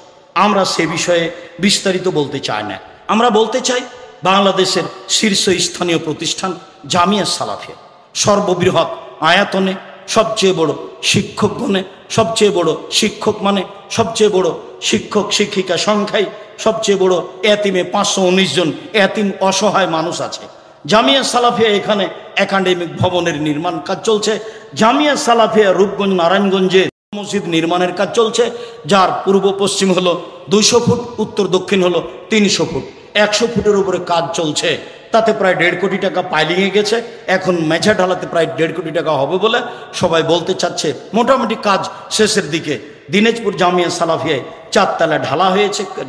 আমরা সে বিষয়ে বিস্তারিত বলতে চাই না। আমরা বলতে চাই বাংলাদেশের শীর্ষস্থানীয় প্রতিষ্ঠান জামিয়া সালাফিয়া সর্ববৃহৎ আয়তনে, সবচেয়ে বড় শিক্ষক গণে, সবচেয়ে বড় শিক্ষক মানে, সবচেয়ে বড় শিক্ষক শিক্ষিকা সংখ্যায়, সবচেয়ে বড় এতিমে 519 জন এতিম অসহায় মানুষ আছে। জামিয়া সালাফিয়া এখানে একাডেমিক ভবনের নির্মাণ কাজ চলছে। জামিয়া সালাফিয়া রূপগঞ্জ নারায়ণগঞ্জে মসজিদ নির্মাণের কাজ চলছে, যার পূর্ব পশ্চিম হলো 200 ফুট, উত্তর দক্ষিণ হলো 300 ফুট। 100 ফুটের উপরে কাজ চলছে, তাতে প্রায় 1.5 কোটি টাকা পাইলিংয়ে গেছে। এখন মেঝা ঢালাতে প্রায় 1.5 কোটি টাকা হবে বলে সবাই বলতে চাচ্ছে। মোটামুটি কাজ শেষের দিকে। দিনাজপুর জামিয়া সালাফিয়ায় 4 তলা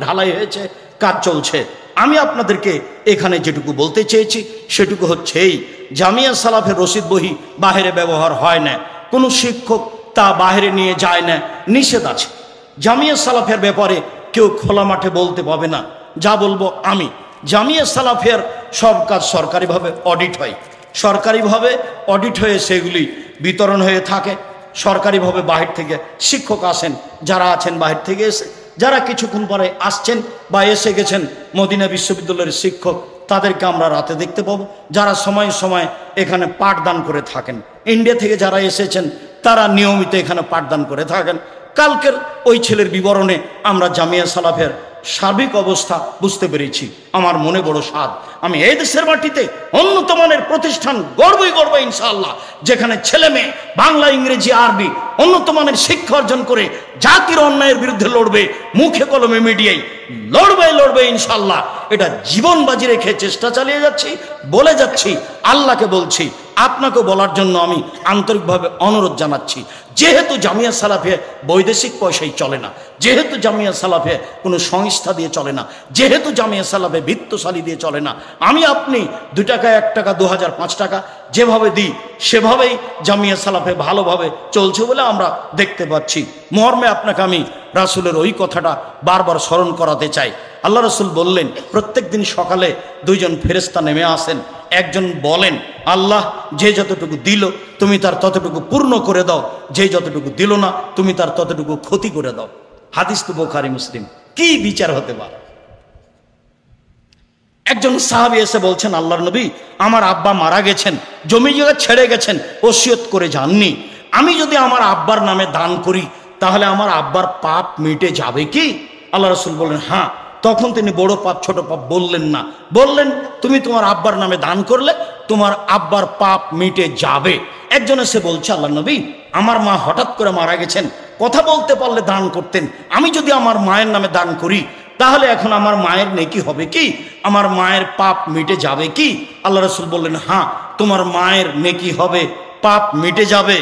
ঢালাই হয়েছে, কাজ চলছে। আমি আপনাদেরকে এখানে যেটুকু বলতে চেয়েছি সেটুকু হচ্ছে এই, জামিয়া সালাফের রসিদ বহি বাহিরে ব্যবহার হয় না, কোনো শিক্ষক তা বাহিরে নিয়ে যায় না, নিষেধ আছে। জামিয়া সালাফের ব্যাপারে কেউ খোলা মাঠে বলতে পাবে না। যা বলবো আমি, জামিয়া সালাফিয়ার সব কাজ সরকারিভাবে অডিট হয়, সরকারিভাবে অডিট হয়ে সেগুলি বিতরণ হয়ে থাকে। সরকারিভাবে বাহির থেকে শিক্ষক আসেন, যারা আছেন বাহির থেকে এসে, যারা কিছুক্ষণ পরে আসছেন বা এসে গেছেন মদিনা বিশ্ববিদ্যালয়ের শিক্ষক, তাদেরকে আমরা রাতে দেখতে পাবো। যারা সময় সময় এখানে পাঠদান করে থাকেন, ইন্ডিয়া থেকে যারা এসেছেন তারা নিয়মিত এখানে পাঠদান করে থাকেন। কালকের ওই ছেলের বিবরণে আমরা জামিয়া সালাফের সার্বিক অবস্থা বুঝতে পেরেছি। আমার মনে বড় স্বাদ, আমি এই দেশের মাটিতে উন্নত মানের প্রতিষ্ঠান গর্বই গর্ব ইনশাআল্লাহ, যেখানে ছেলে মেয়ে বাংলা, ইংরেজি, আরবি উন্নত মানের শিক্ষা অর্জন করে জাতির অন্যায়ের বিরুদ্ধে লড়বে, মুখে কলমে মিডিয়ায় লড়বে ইনশাআল্লাহ। এটা জীবন বাজি রেখে চেষ্টা চালিয়ে যাচ্ছি, বলে যাচ্ছি, আল্লাহকে বলছি, আপনাকে বলার জন্য আমি আন্তরিকভাবে অনুরোধ জানাচ্ছি। যেহেতু জামিয়া সালাফিয়া বৈদেশিক পয়সায় চলে না, যেহেতু জামিয়া সালাফিয়া কোনো সংস্থা দিয়ে চলে না, যেহেতু জামিয়া সালাফে বিত্তশালী দিয়ে চলে না, আমি আপনি 2 টাকা, 1 টাকা, 2000, 5 টাকা যেভাবে দিই সেভাবেই জামিয়া সালাফে ভালোভাবে চলছে বলে আমরা দেখতে পাচ্ছি। মর্মে আপনাকে আমি রাসূলের ওই কথাটা বারবার স্মরণ করাতে চাই। আল্লাহ রাসূল বললেন, প্রত্যেক দিন সকালে 2 জন ফেরেশতা নেমে আসেন। একজন বলেন, আল্লাহ যে যতটুকু দিল তুমি তার ততটুকু পূর্ণ করে দাও, যে যতটুকু দিল না তুমি তার ততটুকু ক্ষতি করে দাও। হাদিস তো বুখারী মুসলিম। কি বিচার হতে পারে? একজন সাহাবী এসে বলছেন, আল্লাহর নবী, আমার আব্বা মারা গেছেন, জমি জায়গা ছেড়ে গেছেন, ওসিয়ত করে যাননি। আমি যদি আমার আব্বার নামে দান করি তাহলে আমার আব্বার পাপ মিটে যাবে কি? আল্লাহ রাসূল বললেন, হ্যাঁ। তখন তিনি বড় পাপ ছোট পাপ বললেন না, বললেন তুমি তোমার আব্বার নামে দান করলে তোমার আব্বার পাপ মিটে যাবে। একজন এসে বলছে, আল্লাহ নবী, আমার মা হঠাৎ করে মারা গেছেন, কথা বলতে পারলে দান করতেন, আমি যদি আমার মায়ের নামে দান করি তাহলে এখন আমার মায়ের নেকি হবে কি? আমার মায়ের পাপ মিটে যাবে কি? আল্লাহ রাসূল বললেন, হ্যাঁ, তোমার মায়ের নেকি হবে, পাপ মিটে যাবে।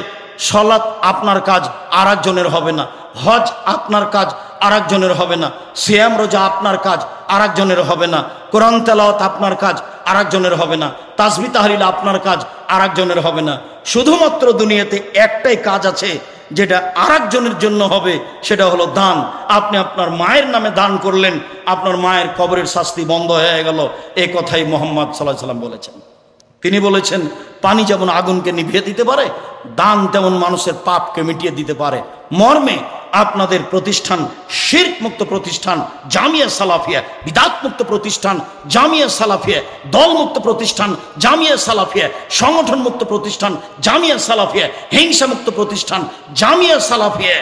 সালাত আপনার কাজ আর একজনের হবে না, হজ আপনার কাজ আর একজনের হবে না, সিয়াম রোজা আপনার কাজ আর একজনের হবে না, কোরআন তেলাওয়াত আপনার কাজ আর একজনের হবে না, তাসবিহ তাহলিল আপনার কাজ আর একজনের হবে না। শুধুমাত্র দুনিয়াতে একটাই কাজ আছে যেটা আর একজনের জন্য হবে, সেটা হলো দান। আপনি আপনার মায়ের নামে দান করলেন, আপনার মায়ের কবরের শাস্তি বন্ধ হয়ে গেল। এই কথাই মুহাম্মদ সাল্লাল্লাহু আলাইহি ওয়াসাল্লাম বলেছেন। তিনি বলেছেন পানি যেমন আগুনকে নিভিয়ে দিতে পারে, দান তেমন মানুষের পাপকে মিটিয়ে দিতে পারে। মর্মে আপনাদের প্রতিষ্ঠান শিরক মুক্ত প্রতিষ্ঠান জামিয়া সালাফিয়া, বিদাত মুক্ত প্রতিষ্ঠান জামিয়া সালাফিয়া, দল মুক্ত প্রতিষ্ঠান জামিয়া সালাফিয়া, সংগঠন মুক্ত প্রতিষ্ঠান জামিয়া সালাফিয়া, হিংসা মুক্ত প্রতিষ্ঠান জামিয়া সালাফিয়া,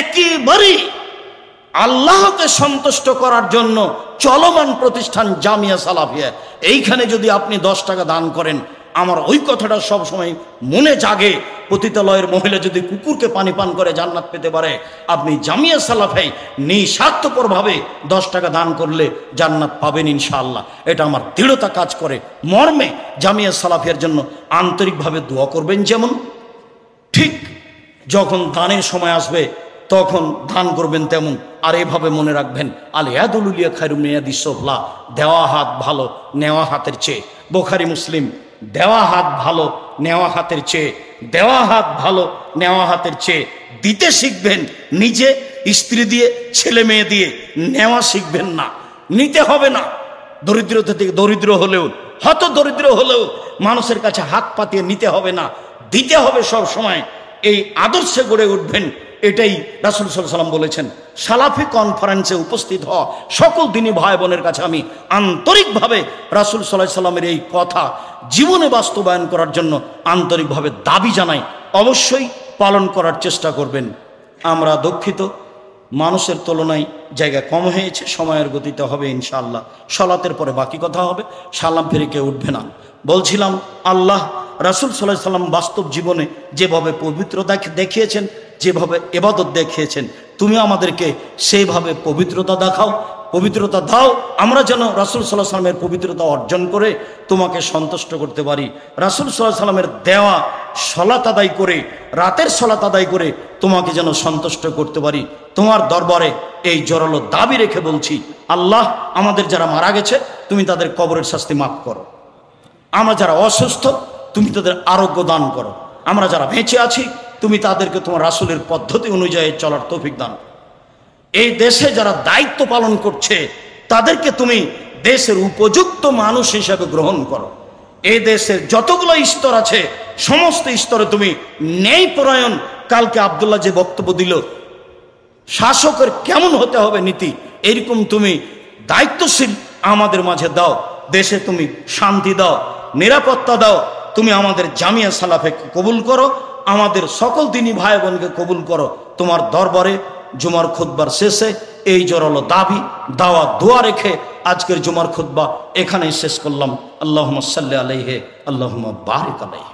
একেবারেই আল্লাহকে সন্তুষ্ট করার জন্য চলমান প্রতিষ্ঠান জামিয়া সালাফিয়া। এইখানে যদি আপনি 10 টাকা দান করেন, আমার ওই কথাটা সব সময় মনে জাগে, পতিতালয়ের মহিলা যদি কুকুরকে পানি পান করে জান্নাত পেতে পারে, আপনি জামিয়া সালাফিয়ায় নিঃস্বার্থপরভাবে 10 টাকা দান করলে জান্নাত পাবেন ইনশাআল্লাহ। এটা আমার দৃঢ়তা কাজ করে। মর্মে জামিয়া সালাফিয়ার জন্য আন্তরিকভাবে দোয়া করবেন। যেমন ঠিক যখন দানের সময় আসবে তখন দান করবেন তেমন। আর এভাবে মনে রাখবেন, আল ইয়াদুলিয়া খায়রুম মিন ইয়াদিস সুফলা, দেওয়া হাত ভালো নেওয়া হাতের চেয়ে। বুখারী মুসলিম, দেওয়া হাত ভালো নেওয়া হাতের চেয়ে, দেওয়া হাত ভালো নেওয়া হাতের চেয়ে। দিতে শিখবেন নিজে, স্ত্রী দিয়ে, ছেলে মেয়ে দিয়ে। নেওয়া শিখবেন না, নিতে হবে না। দরিদ্রতা থেকে দরিদ্র হলেও, হত দরিদ্র হলেও মানুষের কাছে হাত পাতিয়ে নিতে হবে না, দিতে হবে সব সময়। এই আদর্শে গড়ে উঠবেন। এটাই রাসূল সাল্লাল্লাহু আলাইহি ওয়াসাল্লাম বলেছেন। সালাফি কনফারেন্সে উপস্থিত হওয়া সকল দিনী ভাই বোনের কাছে আমি আন্তরিকভাবে রাসূল সাল্লাল্লাহু আলাইহি ওয়াসাল্লামের এই কথা জীবনে বাস্তবায়ন করার জন্য আন্তরিকভাবে দাবি জানাই। অবশ্যই পালন করার চেষ্টা করবেন। আমরা দুঃখিত, মানুষের তুলনায় জায়গা কম হয়েছে, সময়ের গতিতে হবে ইনশাআল্লাহ। সালাতের পরে বাকি কথা হবে, সালাম ফিরে কেউ উঠবে না। বলছিলাম, আল্লাহ রাসূল সাল্লাল্লাহু আলাইহি ওয়াসাল্লাম বাস্তব জীবনে যেভাবে পবিত্রতা দেখিয়েছেন, যেভাবে ইবাদত দেখিয়েছেন, তুমি আমাদেরকে সেইভাবে পবিত্রতা দেখাও, পবিত্রতা দাও। আমরা যেন রাসূল সাল্লাল্লাহু আলাইহি ওয়াসাল্লামের পবিত্রতা অর্জন করে তোমাকে সন্তুষ্ট করতে পারি। রাসূল সাল্লাল্লাহু আলাইহি ওয়াসাল্লামের দেওয়া সালাত আদায় করে, রাতের সালাত আদায় করে তোমাকে যেন সন্তুষ্ট করতে পারি। তোমার দরবারে এই জোরালো দাবি রেখে বলছি, আল্লাহ আমাদের যারা মারা গেছে তুমি তাদের কবরের শাস্তি মাফ করো। আমরা যারা অসুস্থ তুমি তাদের আরোগ্য দান করো। আমরা যারা বেঁচে আছি তুমি তাদেরকে তোমার রাসূলের পদ্ধতি অনুযায়ী চলার তৌফিক দান। এই দেশে যারা দায়িত্ব পালন করছে তাদেরকে তুমি দেশের উপযুক্ত মানুষ হিসেবে গ্রহণ করো। এই দেশের যতগুলো স্তর আছে সমস্ত স্তরে তুমি ন্যায় পরায়ণ, কালকে আব্দুল্লাহ যে বক্তব্য দিল, শাসকের কেমন হতে হবে নীতি, এরকম তুমি দায়িত্বশীল আমাদের মাঝে দাও। দেশে তুমি শান্তি দাও, নিরাপত্তা দাও। তুমি আমাদের জামিয়া সালাফিয়াকে কবুল করো, আমাদের সকল দিনী ভাই বোনকে কবুল করো। তোমার দরবারে জুমার খুতবার শেষে এই জোরালো দাবি, দাওয়া, দোয়া রেখে আজকের জুমার খুতবা এখানেই শেষ করলাম। আল্লাহুম্মা সাল্লি আলাইহি, আল্লাহুম্মা বারিক আলাইহি।